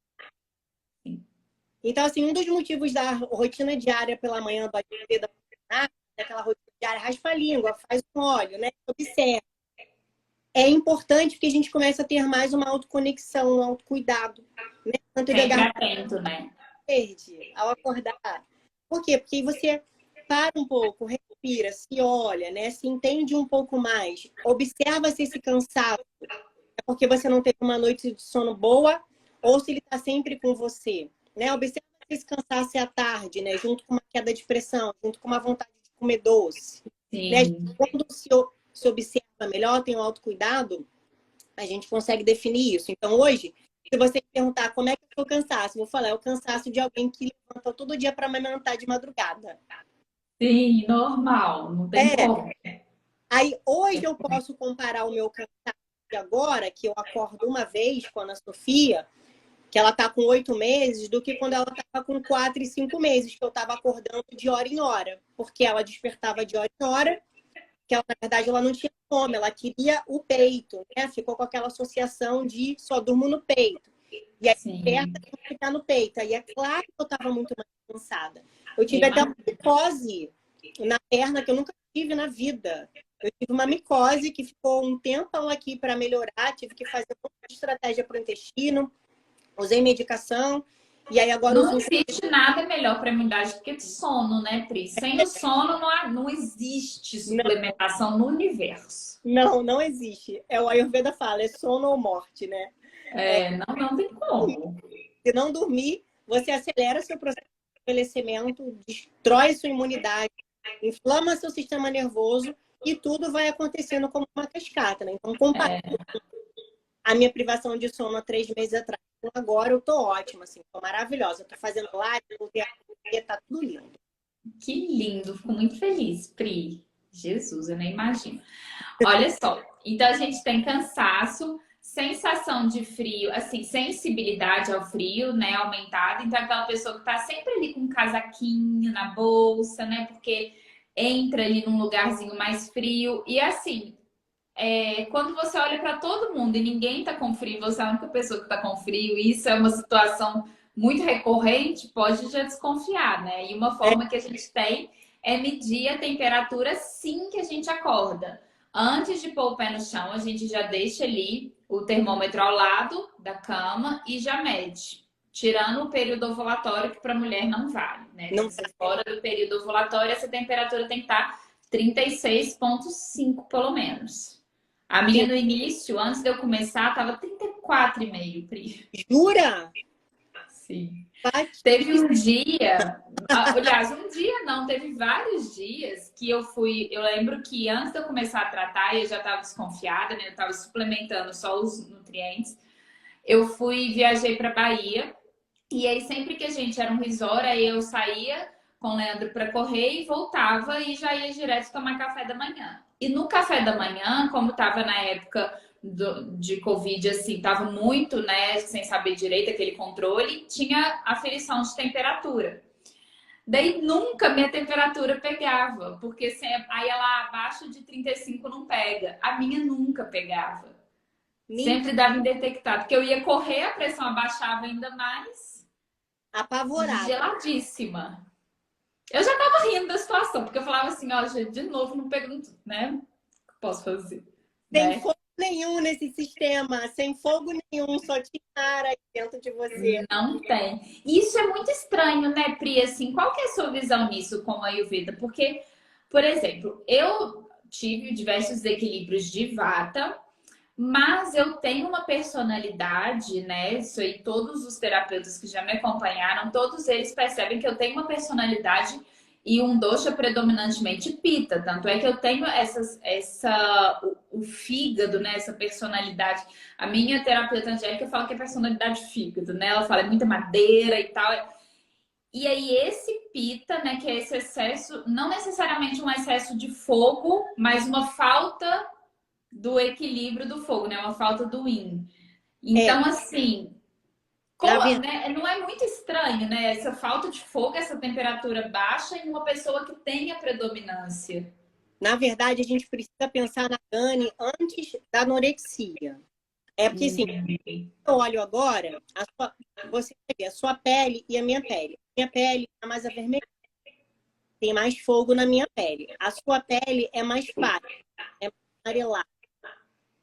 Speaker 1: Então, assim, um dos motivos da rotina diária pela manhã do Ayurveda, aquela rotina diária, raspa a língua, faz um óleo, né? Observa. É importante porque a gente começa a ter mais uma autoconexão, um autocuidado. Né? Tanto
Speaker 2: Sempre atento, né?
Speaker 1: verde ao acordar. Por quê? Porque você para um pouco, respira, se olha, né? Se entende um pouco mais. Observa se esse cansaço é porque você não teve uma noite de sono boa ou se ele está sempre com você. Né? Observa se esse cansaço é à tarde, né? Junto com uma queda de pressão, junto com uma vontade de comer doce. Né?
Speaker 2: Sim.
Speaker 1: Quando se observa melhor, tem um autocuidado, a gente consegue definir isso. Então, hoje, se você perguntar como é que é o cansaço, vou falar, é o cansaço de alguém que levanta todo dia para amamentar de madrugada.
Speaker 2: Sim, normal, não tem como.
Speaker 1: Aí, hoje eu posso comparar o meu cansaço de agora, que eu acordo uma vez com a Ana Sofia, que ela tá com 8 meses, do que quando ela tava com 4 e 5 meses, que eu tava acordando de hora em hora. Porque ela despertava de hora em hora, que ela, na verdade, ela não tinha fome, ela queria o peito, né? Ficou com aquela associação de só durmo no peito. E aí, desperta e ficar no peito. Aí é claro que eu estava muito mais cansada. Eu tive até uma micose na perna que eu nunca tive na vida. Eu tive uma micose que ficou um tempão aqui para melhorar, tive que fazer uma estratégia para o intestino, usei medicação. E aí agora
Speaker 2: Não existe nada melhor para a imunidade do que sono, né, Pri? Sem o sono não existe suplementação no universo.
Speaker 1: Não existe. É o Ayurveda fala, é sono ou morte, né?
Speaker 2: Não tem como.
Speaker 1: Se não dormir, você acelera seu processo de envelhecimento, destrói sua imunidade, inflama seu sistema nervoso e tudo vai acontecendo como uma cascata, né? Então, comparando a minha privação de sono há 3 meses atrás, agora eu tô ótima, assim, tô maravilhosa. Eu tô fazendo live, tá tudo lindo.
Speaker 2: Que lindo, fico muito feliz, Pri. Jesus, eu nem imagino. Olha só, então a gente tem cansaço, sensação de frio, assim, sensibilidade ao frio, né, aumentada. Então aquela pessoa que tá sempre ali com um casaquinho na bolsa, né, porque entra ali num lugarzinho mais frio. E assim, quando você olha para todo mundo e ninguém tá com frio, você é a única pessoa que tá com frio, e isso é uma situação muito recorrente, pode já desconfiar, né? E uma forma que a gente tem é medir a temperatura assim que a gente acorda. Antes de pôr o pé no chão, a gente já deixa ali o termômetro ao lado da cama e já mede. Tirando o período ovulatório, que para mulher não vale, né?
Speaker 1: Não,
Speaker 2: Tem que ser fora do período ovulatório, essa temperatura tem que estar 36,5 pelo menos. A minha
Speaker 1: sim.
Speaker 2: no início, antes de eu começar, tava 34,5, Pri.
Speaker 1: Jura?
Speaker 2: Sim.
Speaker 1: Bate.
Speaker 2: Teve um dia, aliás, um dia não, teve vários dias que eu fui. Eu lembro que antes de eu começar a tratar, eu já estava desconfiada, né? Eu estava suplementando só os nutrientes. Eu viajei para Bahia, e aí sempre que a gente era um resort, aí eu saía com o Leandro para correr e voltava e já ia direto tomar café da manhã. E no café da manhã, como estava na época de Covid, assim, tava muito, né, sem saber direito aquele controle, tinha aferição de temperatura. Daí nunca minha temperatura pegava, porque aí ela abaixo de 35 não pega. A minha nunca pegava. Sempre dava indetectado, porque eu ia correr, a pressão abaixava ainda mais.
Speaker 1: Apavorada.
Speaker 2: Geladíssima. Eu já tava rindo da situação, porque eu falava assim, ó, gente, de novo não pergunto, né? O que eu posso fazer?
Speaker 1: Sem
Speaker 2: Né?
Speaker 1: fogo nenhum nesse sistema, sem fogo nenhum, só tinha ar aí dentro de você.
Speaker 2: Não tem. E isso é muito estranho, né, Pri? Assim, qual que é a sua visão nisso com a Ayurveda? Porque, por exemplo, eu tive diversos desequilíbrios de vata, mas eu tenho uma personalidade, né? Isso aí, todos os terapeutas que já me acompanharam, todos eles percebem que eu tenho uma personalidade e um dosha predominantemente pita. Tanto é que eu tenho o fígado, né? Essa personalidade. A minha terapeuta Angélica fala que é personalidade fígado, né? Ela fala é muita madeira e tal. E aí, esse pita, né? Que é esse excesso, não necessariamente um excesso de fogo, mas uma falta do equilíbrio do fogo, né? Uma falta do yin.
Speaker 1: É,
Speaker 2: Então, assim,
Speaker 1: na verdade,
Speaker 2: né? Não é muito estranho, né? Essa falta de fogo, essa temperatura baixa em uma pessoa que tem a predominância.
Speaker 1: na verdade, a gente precisa pensar na Dani antes da anorexia. É porque, assim, eu olho agora, você vê a sua pele e a minha pele. Minha pele é mais avermelhada, tem mais fogo na minha pele. A sua pele é mais pálida, é mais amarelada.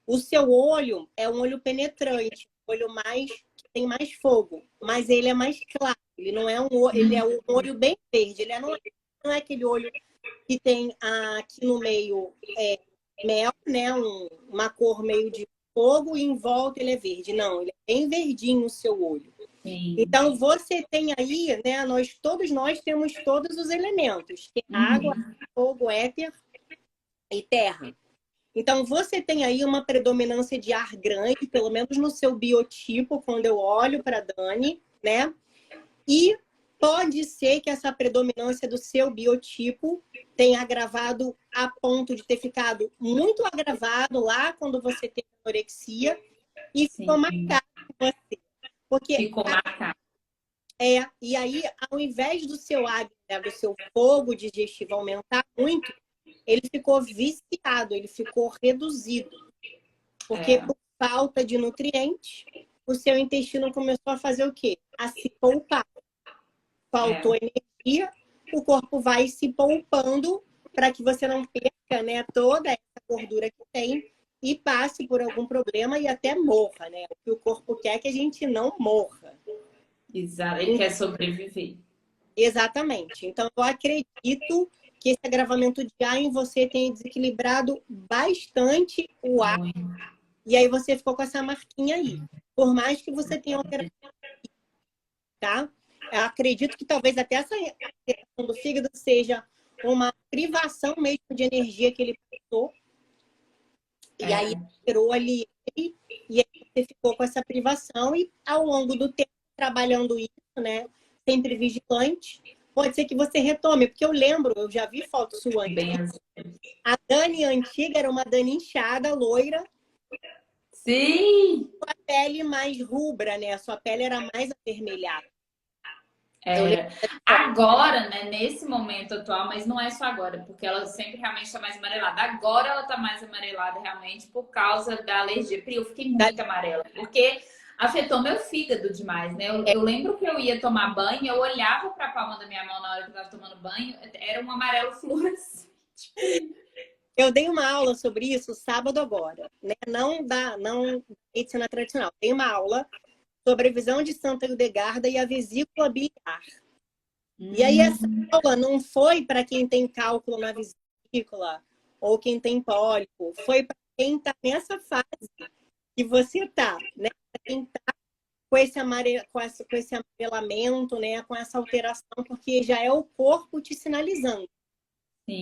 Speaker 1: O seu olho é um olho penetrante, um olho mais que tem mais fogo, mas ele é mais claro. Ele não é ele é um olho bem verde. Ele não é aquele olho que tem aqui no meio mel, né? Uma cor meio de fogo e em volta ele é verde. Não, ele é bem verdinho o seu olho.
Speaker 2: Sim.
Speaker 1: Então você tem aí, né? Todos nós temos todos os elementos, que é água, fogo, éter e terra. Então, você tem aí uma predominância de ar grande, pelo menos no seu biotipo, quando eu olho para a Dani, né? E pode ser que essa predominância do seu biotipo tenha agravado a ponto de ter ficado muito agravado lá quando você teve anorexia e ficou marcado em você. Porque
Speaker 2: ficou marcado.
Speaker 1: e aí, ao invés do seu hábito, né, do seu fogo digestivo aumentar muito, ele ficou viciado, ele ficou reduzido. Porque por falta de nutrientes, o seu intestino começou a fazer o quê? A se poupar. Faltou energia, o corpo vai se poupando para que você não perca, né, toda essa gordura que tem e passe por algum problema e até morra, né? O que o corpo quer é que a gente não morra.
Speaker 2: Exato, ele quer sobreviver.
Speaker 1: Exatamente. Então, eu acredito que esse agravamento de ar em você tenha desequilibrado bastante o ar. E aí você ficou com essa marquinha aí. Por mais que você tenha alteração, tá? Eu acredito que talvez até essa alteração do fígado seja uma privação mesmo de energia que ele passou. E aí tirou ali e aí você ficou com essa privação e ao longo do tempo trabalhando isso, né? Sempre vigilante, Pode ser que você retome, porque eu lembro, eu já vi foto sua
Speaker 2: Bem
Speaker 1: antiga.
Speaker 2: azul.
Speaker 1: A Dani antiga era uma Dani inchada, loira,
Speaker 2: Sim!
Speaker 1: pele mais rubra, né? A sua pele era mais avermelhada. Eu lembro
Speaker 2: Era.
Speaker 1: dessa foto.
Speaker 2: Agora, né, nesse momento atual, mas não é só agora, porque ela sempre realmente está mais amarelada. Agora ela está mais amarelada realmente por causa da alergia. Pri, eu fiquei muito amarela, porque afetou meu fígado demais, né? Eu lembro que eu ia tomar banho, eu olhava para a palma da minha mão na hora que eu estava tomando banho, era um amarelo fluorescente.
Speaker 1: Eu dei uma aula sobre isso sábado agora, né? Não medicina tradicional. Dei uma aula sobre a visão de Santa Hildegarda e a vesícula biliar. E aí essa aula não foi para quem tem cálculo na vesícula ou quem tem pólipo, foi para quem está nessa fase que você está, né? Para quem está com esse amarelamento, né? Com essa alteração, porque já é o corpo te sinalizando.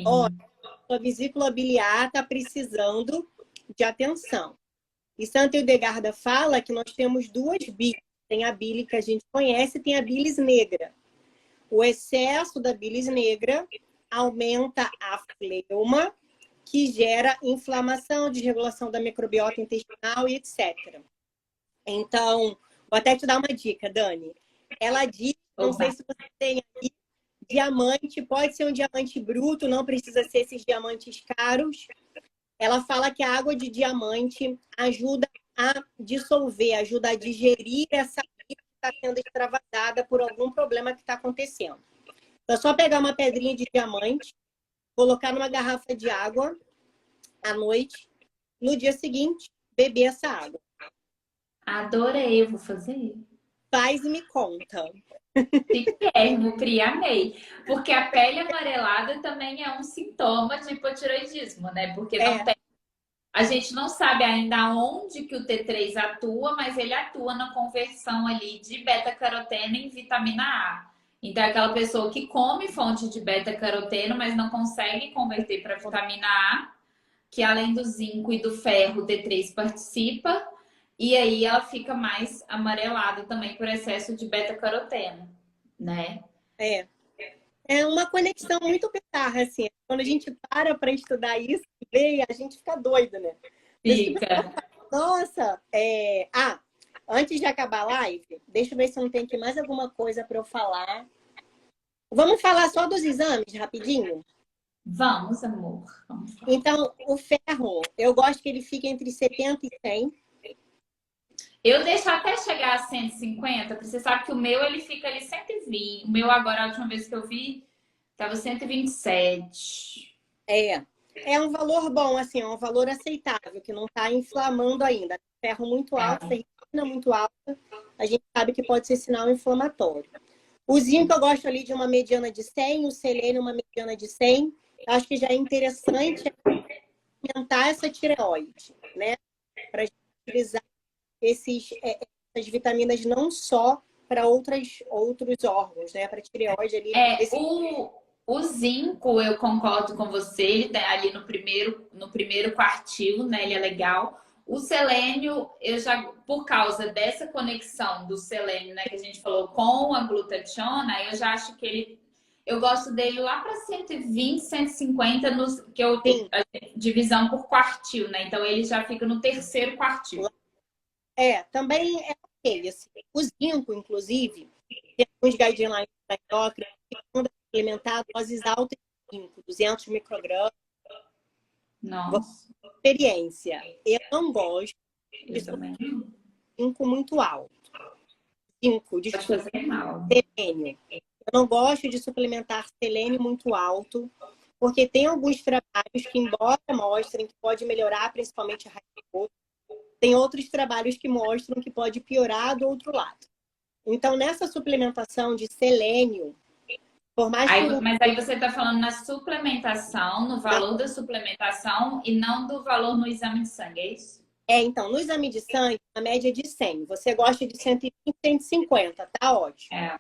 Speaker 1: Olha,
Speaker 2: Sim.
Speaker 1: sua vesícula biliar está precisando de atenção. E Santa Hildegarda fala que nós temos duas bilis. Tem a bile que a gente conhece e tem a bilis negra. O excesso da bilis negra aumenta a fleuma, que gera inflamação, desregulação da microbiota intestinal e etc. Então, vou até te dar uma dica, Dani. Ela diz, não sei
Speaker 2: Opa.
Speaker 1: se você tem aí, diamante, pode ser um diamante bruto, não precisa ser esses diamantes caros. Ela fala que a água de diamante ajuda a dissolver, ajuda a digerir essa que está sendo extravasada por algum problema que está acontecendo. Então, é só pegar uma pedrinha de diamante, colocar numa garrafa de água à noite, no dia seguinte, beber essa água.
Speaker 2: Adorei, eu vou fazer.
Speaker 1: Faz e me conta.
Speaker 2: Chiquérrimo, Pri, amei. Porque a pele amarelada também é um sintoma de hipotireoidismo, né? Porque não
Speaker 1: É,
Speaker 2: tem. A gente não sabe ainda onde que o T3 atua, mas ele atua na conversão ali de beta-caroteno em vitamina A. Então, é aquela pessoa que come fonte de beta-caroteno, mas não consegue converter para vitamina A, que além do zinco e do ferro, o T3 participa, e aí ela fica mais amarelada também por excesso de beta-caroteno, né?
Speaker 1: é. É uma conexão muito bizarra, assim. Quando a gente para estudar isso, vê, a gente fica doido, né? Por isso que,
Speaker 2: Fica.
Speaker 1: nossa, antes de acabar a live, deixa eu ver se não tem aqui mais alguma coisa para eu falar. Vamos falar só dos exames, rapidinho?
Speaker 2: Vamos, amor. Vamos lá.
Speaker 1: Então, o ferro, eu gosto que ele fique entre 70 e 100.
Speaker 2: Eu deixo até chegar a 150, porque você sabe que o meu ele fica ali 120. O meu agora, a última vez que eu vi, tava 127.
Speaker 1: É, é um valor bom, assim, é um valor aceitável, que não está inflamando ainda. Ferro muito alto,
Speaker 2: É.
Speaker 1: ferritina muito alta, a gente sabe que pode ser sinal inflamatório. O zinco eu gosto ali de uma mediana de 100, o selênio uma mediana de 100. Eu acho que já é interessante aumentar essa tireoide, né? Para utilizar essas vitaminas não só para outros órgãos, né? Para tireoide ali.
Speaker 2: O zinco, eu concordo com você, ele tá ali no primeiro quartil, né? Ele é legal. O selênio, eu já, por causa dessa conexão do selênio, né, que a gente falou com a glutationa, eu já acho que eu gosto dele lá para 120, 150, que eu tenho divisão por quartil, né? Então ele já fica no terceiro quartil.
Speaker 1: Também é ok. Assim. O zinco, inclusive, tem alguns guidelines da endócrina que mandam implementar doses altas de zinco, 200 microgramas.
Speaker 2: Nossa,
Speaker 1: Experiência. Eu não gosto de
Speaker 2: eu também.
Speaker 1: zinco muito alto. Zinco,
Speaker 2: Pode
Speaker 1: desculpa,
Speaker 2: fazer mal.
Speaker 1: selênio. Eu não gosto de suplementar selênio muito alto, porque tem alguns trabalhos que, embora mostrem que pode melhorar, principalmente a raiva, tem outros trabalhos que mostram que pode piorar do outro lado. Então, nessa suplementação de selênio, por mais que
Speaker 2: Mas aí você está falando na suplementação, no valor da suplementação e não do valor no exame de sangue, é isso?
Speaker 1: então, no exame de sangue, a média é de 100. Você gosta de 120, 150, tá ótimo.
Speaker 2: É,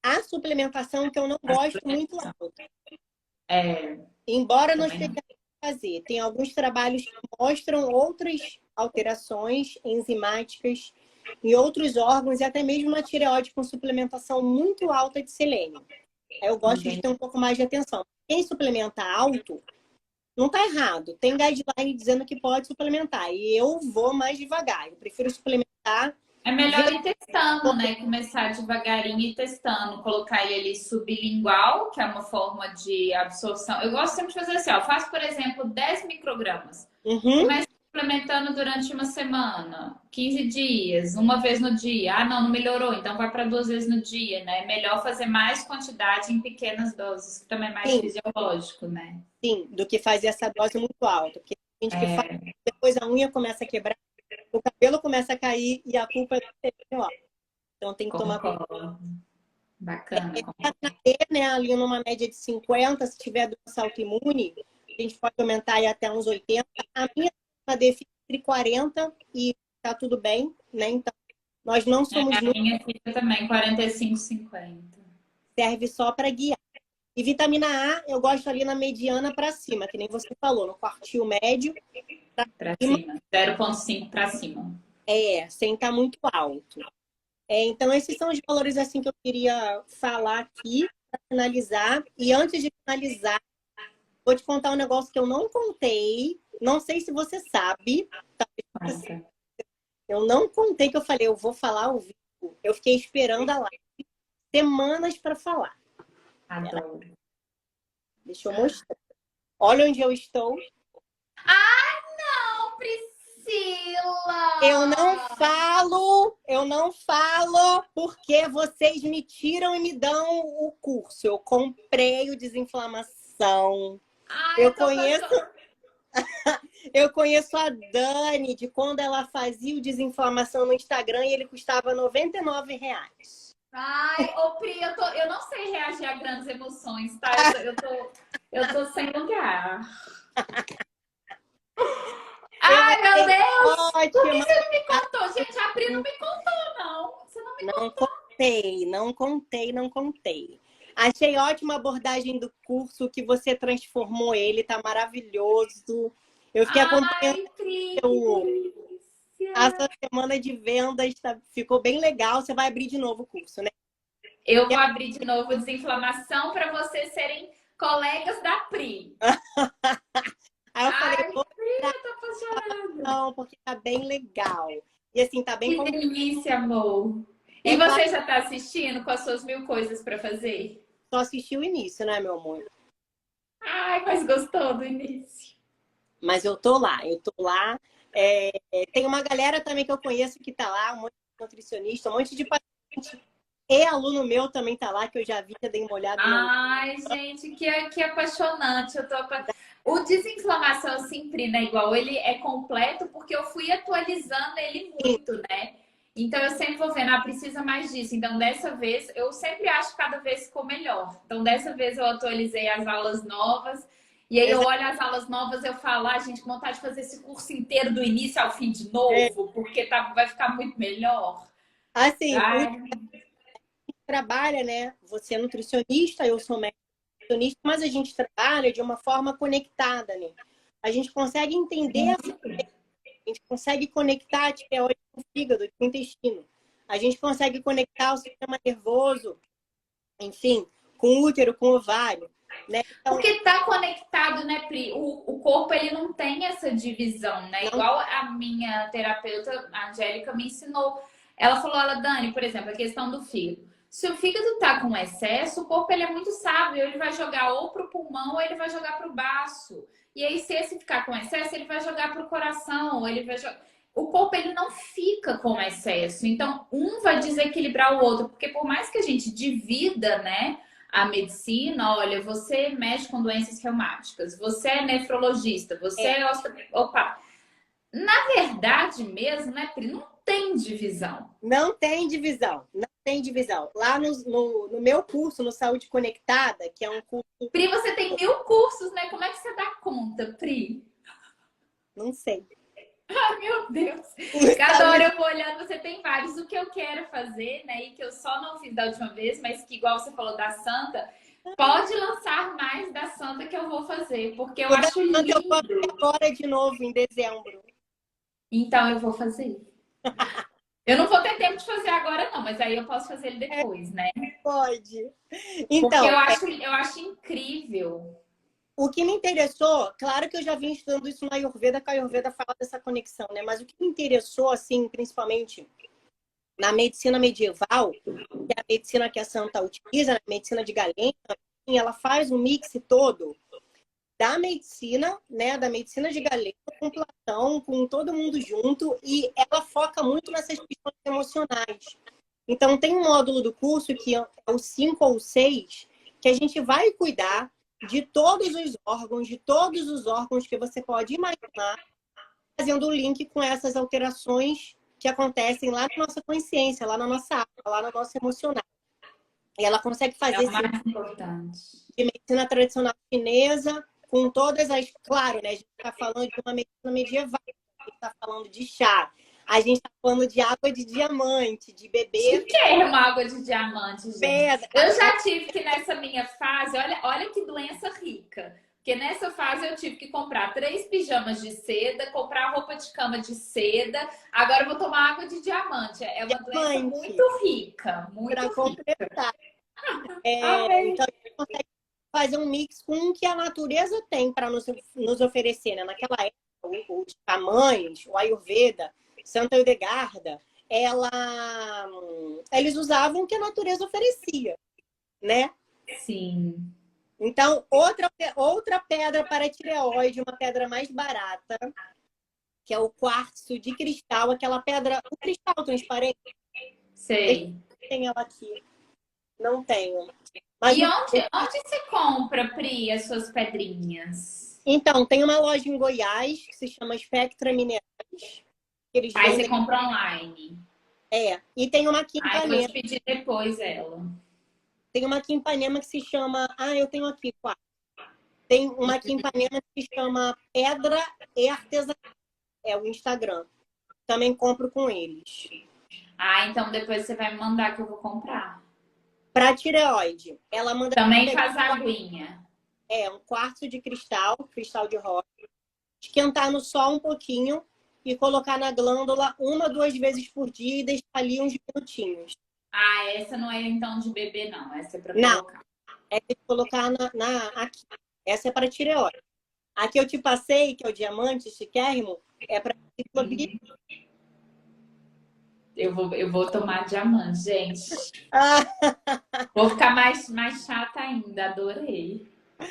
Speaker 1: A suplementação que eu não
Speaker 2: a
Speaker 1: gosto muito
Speaker 2: suplementação.
Speaker 1: alta.
Speaker 2: É,
Speaker 1: Embora não
Speaker 2: também
Speaker 1: esteja
Speaker 2: não.
Speaker 1: fazer, tem alguns trabalhos que mostram outras alterações enzimáticas em outros órgãos e até mesmo na tireoide com suplementação muito alta de selênio. Eu gosto de ter um pouco mais de atenção. Quem suplementa alto, não está errado. Tem guideline dizendo que pode suplementar. E eu vou mais devagar. Eu prefiro suplementar.
Speaker 2: É melhor ir testando, né? Começar devagarinho e testando. Colocar ele ali sublingual, que é uma forma de absorção. Eu gosto sempre de fazer assim, ó. Faço, por exemplo, 10 microgramas. Começo suplementando durante uma semana, 15 dias, uma vez no dia. Ah, não melhorou, então vai para 2 vezes no dia, né? É melhor fazer mais quantidade em pequenas doses, que também é mais fisiológico, né?
Speaker 1: Sim, do que fazer essa dose muito alta. Porque a gente que faz, depois a unha começa a quebrar, o cabelo começa a cair e a culpa é do ó. Então tem que tomar cuidado.
Speaker 2: Bacana.
Speaker 1: Né, ali numa média de 50, se tiver doença autoimune, a gente pode aumentar aí até uns 80. A minha fica entre 40 e tá tudo bem, né? Então, nós não somos
Speaker 2: muito. A minha fica também, 45, 50.
Speaker 1: Serve só para guiar. E vitamina A, eu gosto ali na mediana para cima, que nem você falou, no quartil médio.
Speaker 2: Para cima. 0,5 para cima.
Speaker 1: Sem estar muito alto. Então, esses são os valores assim que eu queria falar aqui para finalizar. E antes de finalizar, vou te contar um negócio que eu não contei. Não sei se você sabe. Eu não contei, que eu falei, eu vou falar ao vivo. Eu fiquei esperando a live semanas para falar.
Speaker 2: Adoro.
Speaker 1: Deixa eu mostrar. Olha onde eu estou.
Speaker 2: Ah, não, Priscila!
Speaker 1: Eu não falo porque vocês me tiram e me dão o curso. Eu comprei o Desinflamação. Eu conheço a Dani, de quando ela fazia o Desinflamação no Instagram e ele custava R$99.
Speaker 2: Ai, ô Pri, eu não sei reagir a grandes emoções, tá? Eu tô sem lugar. Ai, meu Deus! Ótimo. Por que você não me contou? Gente, a Pri não me contou, não. Você não me contou.
Speaker 1: Não contei. Achei ótima a abordagem do curso, que você transformou ele, tá maravilhoso. Eu fiquei acompanhando essa semana de vendas, ficou bem legal. Você vai abrir de novo o curso, né?
Speaker 2: Eu vou abrir de novo Desinflamação para vocês serem colegas da Pri.
Speaker 1: Aí eu falei,
Speaker 2: Pri, eu tô apaixonada.
Speaker 1: Não, porque tá bem legal. E assim, tá bem...
Speaker 2: Que delícia, amor. E você já tá assistindo com as suas 1000 coisas para fazer?
Speaker 1: Só assisti o início, né, meu amor?
Speaker 2: Ai, mas gostou do início.
Speaker 1: Mas eu tô lá. Tem uma galera também que eu conheço que tá lá, um monte de nutricionista, um monte de paciente. E aluno meu também tá lá, que eu já vi, já dei uma olhada.
Speaker 2: Ai, gente, que apaixonante. O Desinflamação sempre, né, igual, ele é completo porque eu fui atualizando ele muito, né? Então, eu sempre vou vendo, precisa mais disso. Então, dessa vez, eu sempre acho que cada vez ficou melhor. Então, dessa vez eu atualizei as aulas novas. E aí eu olho as aulas novas e eu falo, gente, com vontade de fazer esse curso inteiro do início ao fim de novo, porque vai ficar muito melhor.
Speaker 1: Assim, trabalha, né? Você é nutricionista, eu sou médica nutricionista, mas a gente trabalha de uma forma conectada, né? A gente consegue entender a gente consegue conectar a tireoide com o fígado, com o intestino. A gente consegue conectar o sistema nervoso, enfim, com o útero, com o ovário. Né?
Speaker 2: Então, porque tá conectado, né, Pri? O corpo, ele não tem essa divisão, né? Não. Igual a minha terapeuta, a Angélica, me ensinou. Ela falou, Dani, por exemplo, a questão do fígado. Se o fígado tá com excesso, o corpo ele é muito sábio. Ele vai jogar ou pro pulmão ou ele vai jogar pro baço. E aí, se esse ficar com excesso, ele vai jogar pro coração. Ou ele vai jogar... O corpo, ele não fica com excesso. Então, um vai desequilibrar o outro. Porque por mais que a gente divida, né, a medicina, olha, você mexe com doenças reumáticas, você é nefrologista, você é Opa! Na verdade mesmo, né, Pri? Não tem divisão.
Speaker 1: Não tem divisão. Não tem divisão. Lá no meu curso, no Saúde Conectada, que é um curso...
Speaker 2: Pri, você tem 1000 cursos, né? Como é que você dá conta, Pri?
Speaker 1: Não sei.
Speaker 2: Ai, meu Deus. Cada hora eu vou olhando, você tem vários. O que eu quero fazer, né? E que eu só não fiz da última vez, mas que igual você falou da Santa, pode lançar mais da Santa que eu vou fazer, porque eu acho lindo.
Speaker 1: Eu vou agora de novo, em dezembro.
Speaker 2: Então eu vou fazer. Eu não vou ter tempo de fazer agora, não, mas aí eu posso fazer ele depois, né?
Speaker 1: Pode.
Speaker 2: Porque
Speaker 1: Então,
Speaker 2: eu acho incrível.
Speaker 1: o que me interessou, claro que eu já vim estudando isso na Ayurveda, que a Ayurveda fala dessa conexão, né? Mas o que me interessou, assim, principalmente na medicina medieval, que é a medicina que a Santa utiliza, a medicina de Galeno, assim, ela faz um mix todo da medicina, né, da medicina de Galeno, com Platão, com todo mundo junto, e ela foca muito nessas questões emocionais. Então, tem um módulo do curso, que é o 5 ou 6, que a gente vai cuidar de todos os órgãos que você pode imaginar, fazendo o link com essas alterações que acontecem lá na nossa consciência, lá na nossa alma, lá no nosso emocional. E ela consegue
Speaker 2: É
Speaker 1: fazer
Speaker 2: o
Speaker 1: esse
Speaker 2: mais importante.
Speaker 1: de medicina tradicional chinesa, com todas as. Claro, né? A gente está falando de uma medicina medieval, a gente está falando de chá, a gente está falando de água de diamante, de beber
Speaker 2: Chiquérrimo água de diamante, gente.
Speaker 1: pedra.
Speaker 2: Eu já tive que nessa minha fase, olha que doença rica. Porque nessa fase eu tive que comprar 3 pijamas de seda, comprar roupa de cama de seda. Agora eu vou tomar água de diamante. É uma doença
Speaker 1: Diamante,
Speaker 2: muito rica, muito
Speaker 1: para
Speaker 2: rica.
Speaker 1: completar.
Speaker 2: Amém.
Speaker 1: Então, a gente consegue fazer um mix com o que a natureza tem para nos oferecer, né? Naquela época, os tamanhos, o Ayurveda, Santa Hildegarda, eles usavam o que a natureza oferecia, né?
Speaker 2: Sim.
Speaker 1: Então, outra pedra para tireoide, uma pedra mais barata, que é o quartzo de cristal, aquela pedra, o cristal transparente. Deixa
Speaker 2: Sei.
Speaker 1: eu ver se tem ela aqui. Não tenho. Mas
Speaker 2: E onde você compra, Pri, as suas pedrinhas?
Speaker 1: então, tem uma loja em Goiás que se chama Spectra Minerais, que eles
Speaker 2: Aí você
Speaker 1: vendem.
Speaker 2: compra online.
Speaker 1: E tem uma aqui em
Speaker 2: Aí eu vou
Speaker 1: Ipanema.
Speaker 2: te pedir depois ela.
Speaker 1: Tem uma aqui em Ipanema que se chama. Eu tenho aqui, quatro. Tem uma aqui em Ipanema que se chama Pedra e Artesanato. É o Instagram. Também compro com eles.
Speaker 2: Ah, então depois você vai me mandar que eu vou comprar.
Speaker 1: Para tireoide, ela manda
Speaker 2: Também
Speaker 1: pegar
Speaker 2: faz aguinha.
Speaker 1: um quartzo de cristal, cristal de rocha, esquentar no sol um pouquinho e colocar na glândula 1, 2 vezes por dia e deixar ali uns minutinhos.
Speaker 2: Ah, essa não é então de bebê, não. Essa é pra
Speaker 1: Não,
Speaker 2: colocar.
Speaker 1: é tem que colocar aqui. Essa é para tireoide. A que eu te passei, que é o diamante chiquérrimo, é para ciclobiose.
Speaker 2: Eu vou tomar diamante, gente.
Speaker 1: Ah,
Speaker 2: Vou ficar mais chata ainda. Adorei.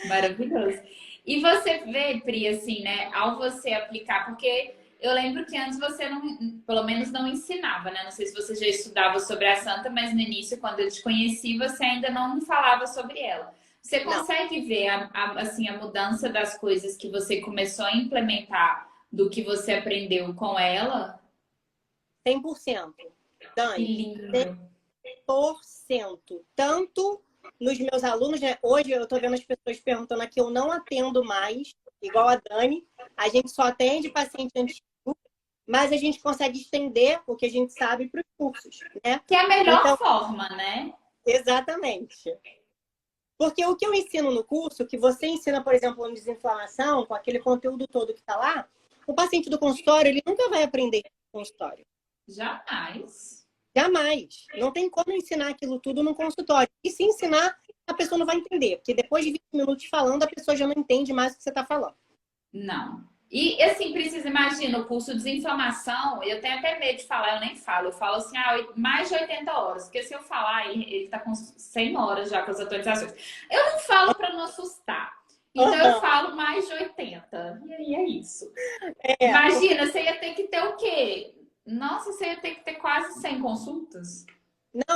Speaker 2: Maravilhoso. E você vê, Pri, assim, né? Ao você aplicar, porque eu lembro que antes você não, pelo menos não ensinava, né? Não sei se você já estudava sobre a santa, mas no início, quando eu te conheci, você ainda não falava sobre ela. Você
Speaker 1: não,
Speaker 2: consegue ver assim, a mudança das coisas que você começou a implementar do que você aprendeu com ela?
Speaker 1: 100%.
Speaker 2: Que
Speaker 1: Dani,
Speaker 2: lindo!
Speaker 1: 100%. Tanto nos meus alunos, né? Hoje eu estou vendo as pessoas perguntando aqui, eu não atendo mais, igual a Dani. A gente só atende paciente antigo, mas a gente consegue estender o que a gente sabe para os cursos, né?
Speaker 2: Que é a melhor
Speaker 1: Então,
Speaker 2: forma, né?
Speaker 1: exatamente. Porque o que eu ensino no curso, que você ensina, por exemplo, em desinflamação, com aquele conteúdo todo que está lá, o paciente do consultório, ele nunca vai aprender no consultório.
Speaker 2: Jamais.
Speaker 1: Jamais. Não tem como ensinar aquilo tudo no consultório. E se ensinar, a pessoa não vai entender. Porque depois de 20 minutos falando, a pessoa já não entende mais o que você está falando.
Speaker 2: Não. E assim, precisa, imagina, o curso de desinflamação, eu tenho até medo de falar, eu nem falo. Eu falo assim, mais de 80 horas. Porque se eu falar, ele tá com 100 horas já com as atualizações. Eu não falo para não assustar. Então eu
Speaker 1: Uhum.
Speaker 2: falo mais de 80. E aí é isso.
Speaker 1: Porque
Speaker 2: Imagina, você ia ter que ter o quê? Nossa, você ia ter que ter quase 100 consultas?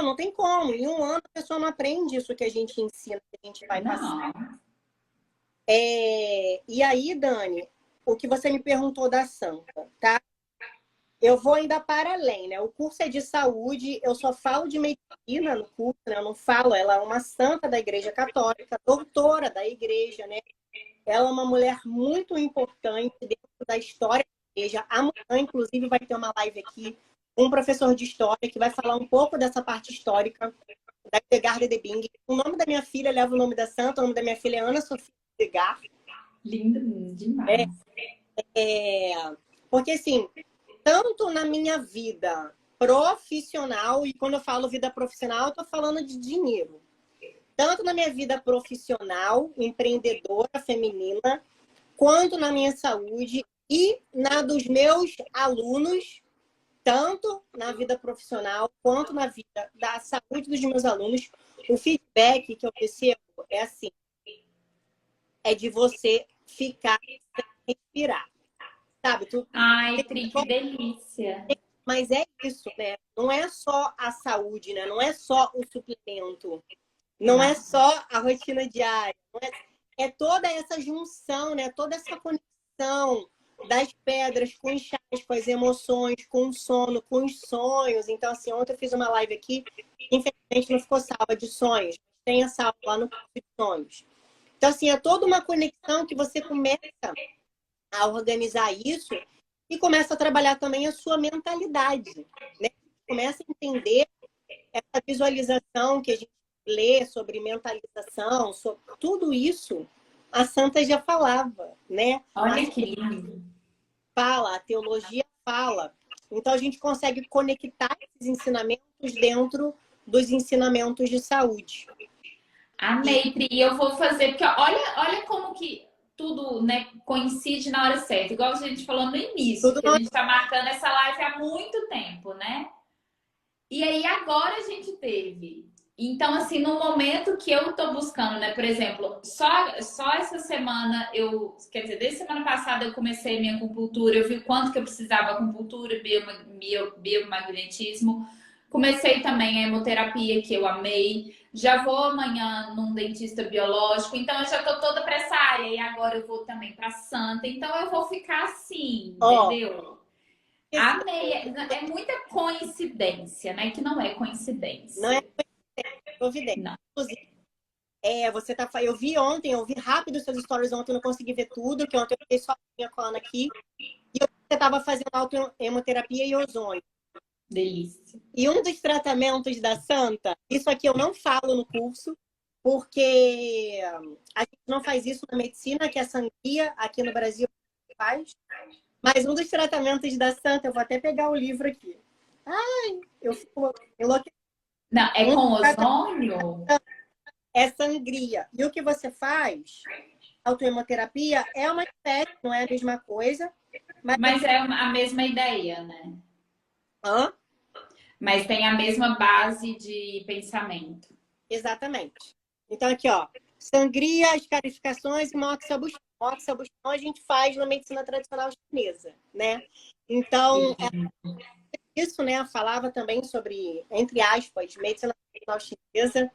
Speaker 1: não tem como. Em um ano, a pessoa não aprende isso que a gente ensina, que a gente vai passar.
Speaker 2: Não.
Speaker 1: E aí, Dani, o que você me perguntou da Santa, tá? Eu vou ainda para além, né? O curso é de saúde, eu só falo de medicina no curso, né? Eu não falo, ela é uma santa da Igreja Católica, doutora da Igreja, né? Ela é uma mulher muito importante dentro da história da Igreja. Amanhã, inclusive, vai ter uma live aqui, um professor de história que vai falar um pouco dessa parte histórica da Hildegard de Bingen. O nome da minha filha leva o nome da santa, o nome da minha filha é Ana Sofia Hildegard.
Speaker 2: Lindo
Speaker 1: É,
Speaker 2: demais.
Speaker 1: porque, assim, tanto na minha vida profissional, e quando eu falo vida profissional, eu tô falando de dinheiro. Tanto na minha vida profissional, empreendedora feminina, quanto na minha saúde e na dos meus alunos, tanto na vida profissional quanto na vida da saúde dos meus alunos. O feedback que eu recebo é assim, é de você ficar sem respirar, sabe?
Speaker 2: Ai, Pri, que delícia.
Speaker 1: Mas é isso, né? Não é só a saúde, né? Não é só o suplemento, não é só a rotina diária, é toda essa junção, né? Toda essa conexão das pedras com os chás, com as emoções, com o sono, com os sonhos. Então, assim, ontem eu fiz uma live aqui, infelizmente não ficou salva de sonhos, tem essa aula lá no curso de sonhos. Então, assim, é toda uma conexão que você começa a organizar isso e começa a trabalhar também a sua mentalidade, né? Começa a entender essa visualização que a gente lê sobre mentalização, sobre tudo isso, a Santa já falava, né?
Speaker 2: Olha que lindo.
Speaker 1: A teologia fala. Então a gente consegue conectar esses ensinamentos dentro dos ensinamentos de saúde.
Speaker 2: Amei, Pri. E eu vou fazer, porque olha como que tudo, né, coincide na hora certa. Igual a gente falou no início, que a gente está marcando essa live há muito tempo, né? E aí agora a gente teve. Então, assim, no momento que eu tô buscando, né? Por exemplo, só essa semana quer dizer, desde semana passada eu comecei minha acupuntura, eu vi o quanto que eu precisava de acupuntura, biomagnetismo. Comecei também a hemoterapia, que eu amei. Já vou amanhã num dentista biológico, então eu já tô toda para essa área. E agora eu vou também para Santa, então eu vou ficar assim, entendeu? Amei. É muita coincidência, né? Que não é coincidência.
Speaker 1: Não é coincidência,
Speaker 2: não.
Speaker 1: Inclusive, você tá. Eu vi ontem, eu vi rápido seus stories ontem, não consegui ver tudo, que ontem eu fiquei sozinha com a Ana aqui. E você estava fazendo autohemoterapia e ozônio.
Speaker 2: Delícia.
Speaker 1: E um dos tratamentos da Santa, isso aqui eu não falo no curso, porque a gente não faz isso na medicina, que é a sangria, aqui no Brasil faz. Mas um dos tratamentos da Santa, eu vou até pegar o livro aqui. Ai, eu fico enlouquecida.
Speaker 2: Não, é com ozônio?
Speaker 1: É sangria. E o que você faz, autohemoterapia, é uma espécie, não é a mesma coisa.
Speaker 2: Mas é a mesma ideia, né?
Speaker 1: Hã?
Speaker 2: Mas tem a mesma base de pensamento.
Speaker 1: Exatamente. Então, aqui, ó. Sangria, escarificações e moxabustão. Moxabustão a gente faz na medicina tradicional chinesa, né? Então, isso, né? Falava também sobre, entre aspas, medicina tradicional chinesa.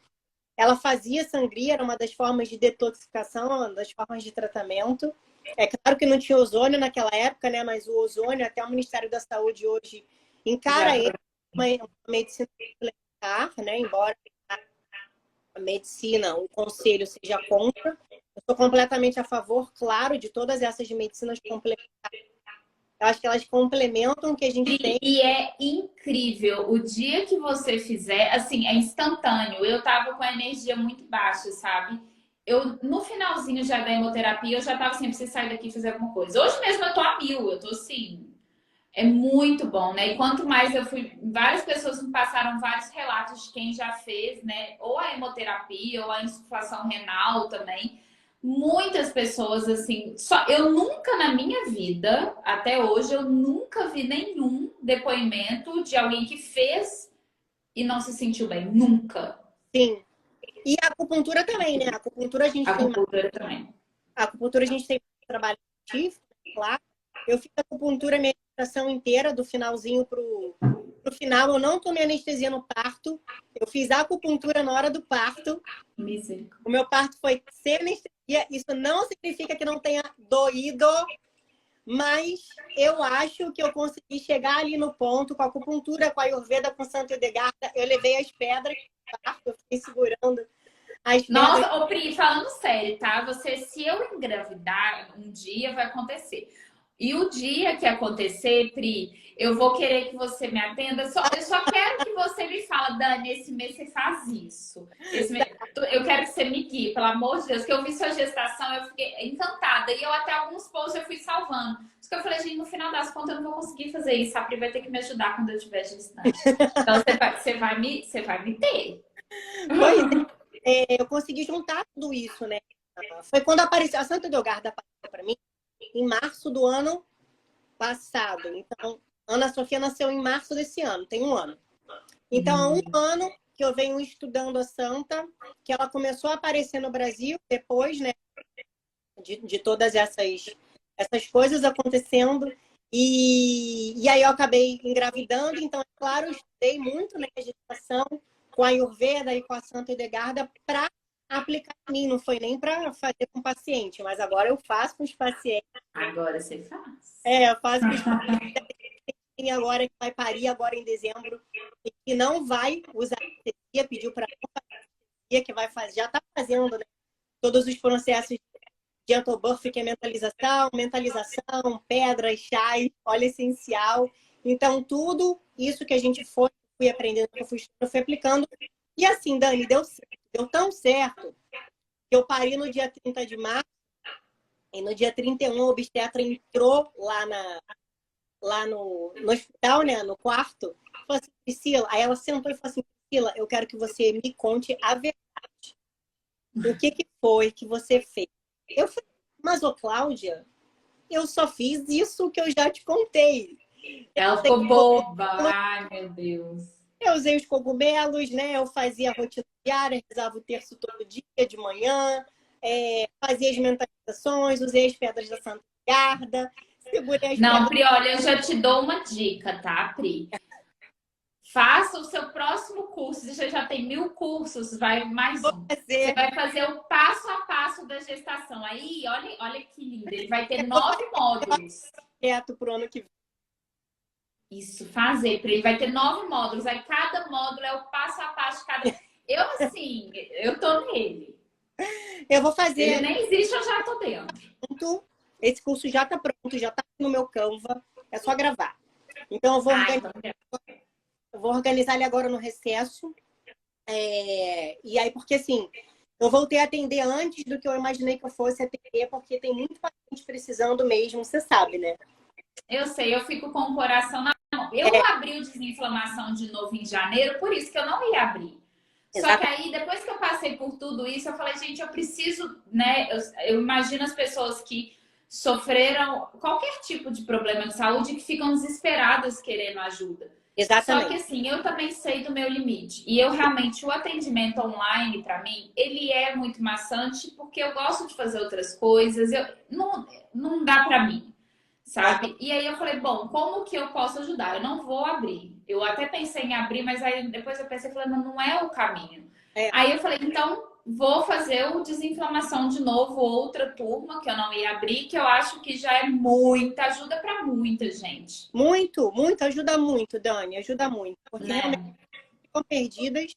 Speaker 1: Ela fazia sangria, era uma das formas de detoxificação, uma das formas de tratamento. É claro que não tinha ozônio naquela época, né? Mas o ozônio, até o Ministério da Saúde hoje encara ele como uma medicina complementar, né? Embora a medicina, o conselho seja contra. Eu sou completamente a favor, claro, de todas essas medicinas complementares. Eu acho que elas complementam o que a gente tem.
Speaker 2: E é incrível. O dia que você fizer, assim, é instantâneo. Eu tava com a energia muito baixa, sabe? No finalzinho já da hemoterapia, eu já tava assim, preciso sair daqui e fazer alguma coisa. Hoje mesmo eu tô a 1000, eu tô assim. É muito bom, né? E quanto mais eu fui. Várias pessoas me passaram vários relatos de quem já fez, né? Ou a hemoterapia, ou a insuflação renal também. Muitas pessoas, assim. Eu nunca na minha vida, até hoje, eu nunca vi nenhum depoimento de alguém que fez e não se sentiu bem. Nunca.
Speaker 1: Sim. E a acupuntura também, né? A acupuntura a gente
Speaker 2: também.
Speaker 1: A acupuntura a gente tem trabalho científico, claro. Eu fiz a acupuntura minha gestação inteira, do finalzinho pro final. Eu não tomei anestesia no parto. Eu fiz a acupuntura na hora do parto. O meu parto foi sem anestesia. Isso não significa que não tenha doído, mas eu acho que eu consegui chegar ali no ponto com a acupuntura, com a Ayurveda, com Santa Hildegarda. Eu levei as pedras do parto, eu fiquei segurando as pedras.
Speaker 2: Nossa, ô Pri, falando sério, tá? Se eu engravidar, um dia vai acontecer. E o dia que acontecer, Pri, eu vou querer que você me atenda. Eu só quero que você me fale, Dani, esse mês você faz isso. Eu quero que você me guie, pelo amor de Deus. Que eu vi sua gestação, eu fiquei encantada. E eu até alguns posts eu fui salvando. Isso que eu falei, gente, no final das contas eu não vou conseguir fazer isso. A Pri vai ter que me ajudar quando eu estiver gestante. Então você vai me ter.
Speaker 1: Pois é, eu consegui juntar tudo isso, né? Foi quando apareceu, a Santa Edelgarda apareceu para mim em março do ano passado. Então, Ana Sofia nasceu em março desse ano, tem um ano. Então, há um ano que eu venho estudando a Santa, que ela começou a aparecer no Brasil depois, né, de todas essas coisas acontecendo. E aí eu acabei engravidando, então, é claro, eu estudei muito, né, a gestação com a Ayurveda e com a Santa Edelgarda para aplicar em mim, não foi nem para fazer com o paciente, mas agora eu faço com os pacientes.
Speaker 2: Agora você faz.
Speaker 1: É, eu faço com os pacientes agora que vai parir agora em dezembro e que não vai usar anestesia, pediu para que vai fazer, já está fazendo, né, todos os processos de antobirth, que é mentalização, pedras, chás, óleo essencial. Então, tudo isso que a gente fui aprendendo, que eu fui aplicando. E assim, Dani, deu tão certo que eu parei no dia 30 de março e no dia 31 a obstetra entrou lá no hospital, né, no quarto, falou assim, Priscila, aí ela sentou e falou assim, Priscila, eu quero que você me conte a verdade. O que foi que você fez? Eu falei, mas, ô Cláudia, eu só fiz isso que eu já te contei.
Speaker 2: Ela ficou boba. Ai, meu Deus.
Speaker 1: Eu usei os cogumelos, né? Eu fazia a rotina diária, rezava o terço todo dia, de manhã, fazia as mentalizações, usei as pedras da Santa Garda, segurei as
Speaker 2: Não,
Speaker 1: pedras.
Speaker 2: Pri, olha, eu já te dou uma dica, tá, Pri? Faça o seu próximo curso. Você já tem 1000 cursos, vai mais um. Você vai fazer o passo a passo da gestação. Aí, olha que lindo. Ele vai ter 9 módulos.
Speaker 1: Quieto pro ano que vem.
Speaker 2: Isso, fazer. Ele vai ter 9 módulos. Aí, cada módulo é o passo a passo de cada. Eu, assim, eu tô nele.
Speaker 1: Eu vou fazer.
Speaker 2: Ele nem existe, eu já tô dentro.
Speaker 1: Esse curso já tá pronto, já tá no meu Canva. É só gravar. Então, eu vou organizar ele agora no recesso. E aí, porque assim, eu voltei a atender antes do que eu imaginei que eu fosse atender, porque tem muito paciente precisando mesmo, você sabe, né?
Speaker 2: Eu sei, eu fico com o coração na mão. Eu abri o desinflamação de novo em janeiro, por isso que eu não ia abrir. Só que aí, depois que eu passei por tudo isso, eu falei, gente, eu preciso, né? Eu imagino as pessoas que sofreram qualquer tipo de problema de saúde que ficam desesperadas querendo ajuda.
Speaker 1: Exatamente.
Speaker 2: Só que assim, eu também sei do meu limite. E eu realmente, o atendimento online, para mim, ele é muito maçante porque eu gosto de fazer outras coisas. Não dá para mim, sabe? E aí eu falei, bom, como que eu posso ajudar? Eu não vou abrir. Eu até pensei em abrir, mas aí depois eu pensei, falei, não é o caminho. Aí eu falei, então vou fazer o desinflamação de novo, outra turma que eu não ia abrir, que eu acho que já é muita ajuda para muita gente.
Speaker 1: Muito, ajuda muito, Dani, ajuda muito. Porque realmente ficam perdidas.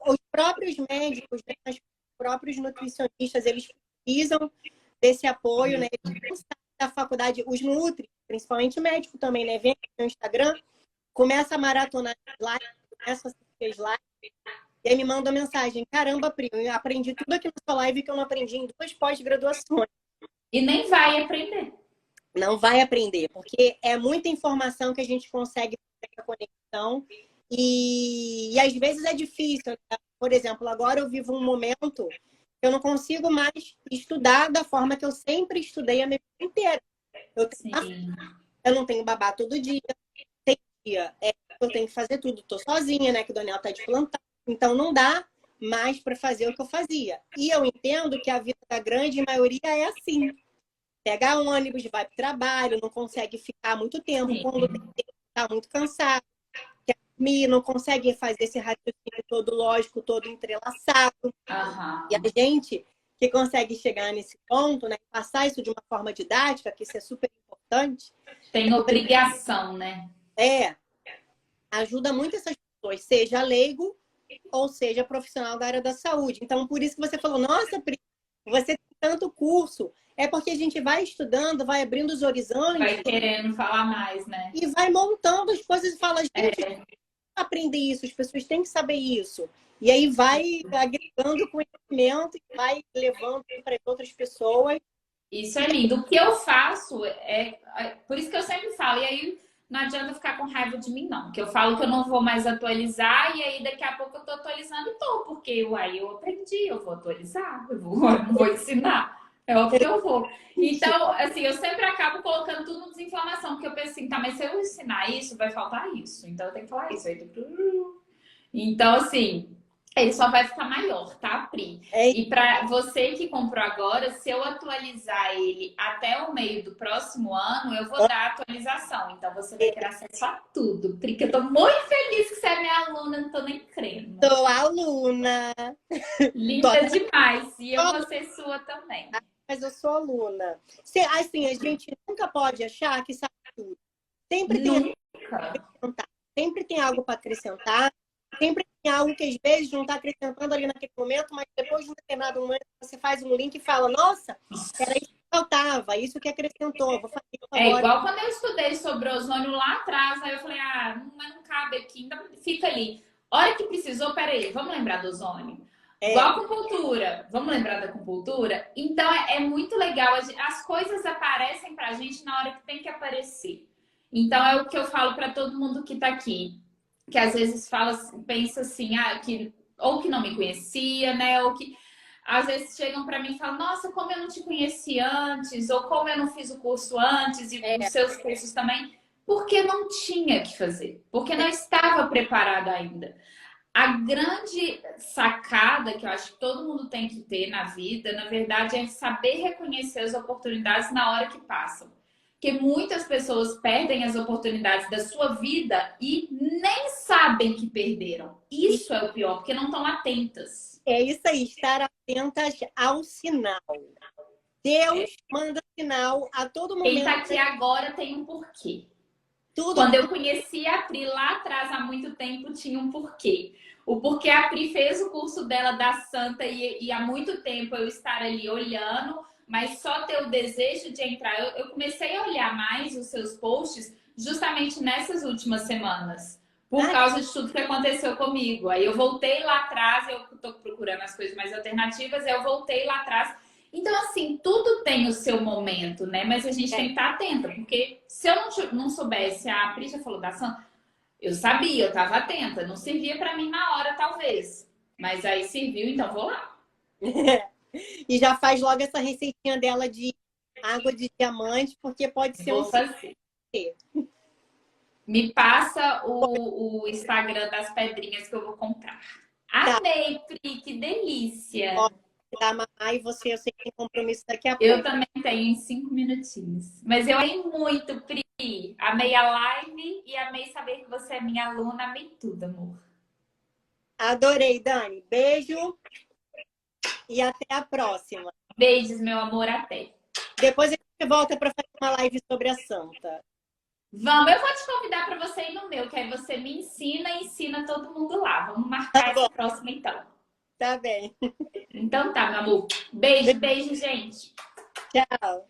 Speaker 1: Os próprios médicos, né, os próprios nutricionistas, eles precisam desse apoio, né? Eles não saem da faculdade, os nutri, principalmente médico também, né? Vem aqui no Instagram, começa a maratonar as lives, começa a assistir as lives, e aí me manda uma mensagem, caramba, Pri, eu aprendi tudo aqui na sua live que eu não aprendi em 2 pós-graduações.
Speaker 2: E nem vai aprender.
Speaker 1: Não vai aprender, porque é muita informação que a gente consegue fazer a conexão e às vezes é difícil. Por exemplo, agora eu vivo um momento que eu não consigo mais estudar da forma que eu sempre estudei a minha vida inteira. Eu não tenho babá todo dia. Tem dia eu tenho que fazer tudo. Tô sozinha, né? Que o Daniel tá de plantão. Então não dá mais para fazer o que eu fazia. E eu entendo que a vida da grande maioria é assim. Pega ônibus, vai para o trabalho, não consegue ficar muito tempo.
Speaker 2: Sim.
Speaker 1: Quando tem tempo, está muito cansado, quer dormir, não consegue fazer esse raciocínio todo lógico, todo entrelaçado. E a gente que consegue chegar nesse ponto, né, passar isso de uma forma didática, que isso é super importante.
Speaker 2: Tem obrigação, né?
Speaker 1: Ajuda muito essas pessoas, seja leigo ou seja profissional da área da saúde. Então, por isso que você falou, nossa, Pri, você tem tanto curso. É porque a gente vai estudando, vai abrindo os horizontes.
Speaker 2: Vai querendo falar mais, né?
Speaker 1: E vai montando as coisas e fala, gente, aprender isso, as pessoas têm que saber isso. E aí vai agregando conhecimento e vai levando para outras pessoas.
Speaker 2: Isso é lindo. O que eu faço por isso que eu sempre falo, e aí não adianta ficar com raiva de mim, não. Que eu falo que eu não vou mais atualizar, e aí daqui a pouco eu tô atualizando e tô, porque uai, eu aprendi, eu vou atualizar, eu não vou ensinar. É óbvio que eu vou. Então, assim, eu sempre acabo colocando tudo no desinflamação, porque eu penso assim, tá, mas se eu ensinar isso, vai faltar isso. Então eu tenho que falar isso. Então, assim, ele só vai ficar maior, tá, Pri?
Speaker 1: É,
Speaker 2: E para você que comprou agora, se eu atualizar ele até o meio do próximo ano, eu vou dar atualização. Então você vai ter acesso a tudo. Pri, que eu tô muito feliz que você é minha aluna, não tô nem crendo.
Speaker 1: sou aluna.
Speaker 2: Linda demais. E eu vou ser sua também.
Speaker 1: Mas eu sou aluna. Assim, a gente nunca pode achar que sabe tudo. Sempre tem algo para
Speaker 2: Nunca.
Speaker 1: acrescentar. Sempre tem algo para acrescentar. Sempre tem algo que às vezes não está acrescentando ali naquele momento, mas depois de um determinado momento você faz um link e fala, nossa, era isso que faltava, isso que acrescentou, vou fazer isso agora.
Speaker 2: Igual quando eu estudei sobre ozônio lá atrás, aí eu falei, mas não cabe aqui, ainda fica ali. Hora que precisou, peraí, vamos lembrar do ozônio? Igual a acupuntura, vamos lembrar da acupuntura? Então é muito legal, as coisas aparecem pra gente na hora que tem que aparecer. Então é o que eu falo pra todo mundo que tá aqui, que às vezes pensa assim, ou que não me conhecia, né? Ou que às vezes chegam pra mim e falam, nossa, como eu não te conheci antes, ou como eu não fiz o curso antes, e os seus cursos também, porque não tinha que fazer, porque não estava preparada ainda. A grande sacada que eu acho que todo mundo tem que ter na vida, na verdade, é saber reconhecer as oportunidades na hora que passam. Porque muitas pessoas perdem as oportunidades da sua vida e nem sabem que perderam. Isso é o pior, porque não estão atentas.
Speaker 1: É isso aí, estar atentas ao sinal. Deus manda sinal a todo momento.
Speaker 2: Quem está aqui agora tem um porquê.
Speaker 1: Tudo.
Speaker 2: Quando eu conheci a Pri lá atrás, há muito tempo, tinha um porquê. O porquê a Pri fez o curso dela da Santa e há muito tempo eu estar ali olhando, mas só ter o desejo de entrar. Eu comecei a olhar mais os seus posts justamente nessas últimas semanas, por causa de tudo que aconteceu comigo. Aí eu voltei lá atrás, eu estou procurando as coisas mais alternativas, aí eu voltei lá atrás. Então, assim, tudo tem o seu momento, né? Mas a gente tem que estar atenta, porque se eu não soubesse, a Pri já falou da Santa, eu sabia, eu estava atenta. Não servia para mim na hora, talvez. Mas aí serviu, então vou lá.
Speaker 1: E já faz logo essa receitinha dela de água de diamante, porque pode ser
Speaker 2: Vou fazer. Me passa o Instagram das pedrinhas que eu vou comprar. Amei, Pri, que delícia!
Speaker 1: Da mamãe e você, eu sei que tem compromisso daqui a pouco.
Speaker 2: Eu também tenho em 5 minutinhos. Mas eu amei muito, Pri. Amei a live e amei saber que você é minha aluna. Amei tudo, amor.
Speaker 1: Adorei, Dani. Beijo e até a próxima.
Speaker 2: Beijos, meu amor. Até.
Speaker 1: Depois a gente volta para fazer uma live sobre a Santa.
Speaker 2: Vamos, eu vou te convidar para você ir no meu, que aí você me ensina e ensina todo mundo lá. Vamos marcar essa próxima, então.
Speaker 1: Tá bem.
Speaker 2: Então tá, meu amor. Beijo, beijo, gente.
Speaker 1: Tchau.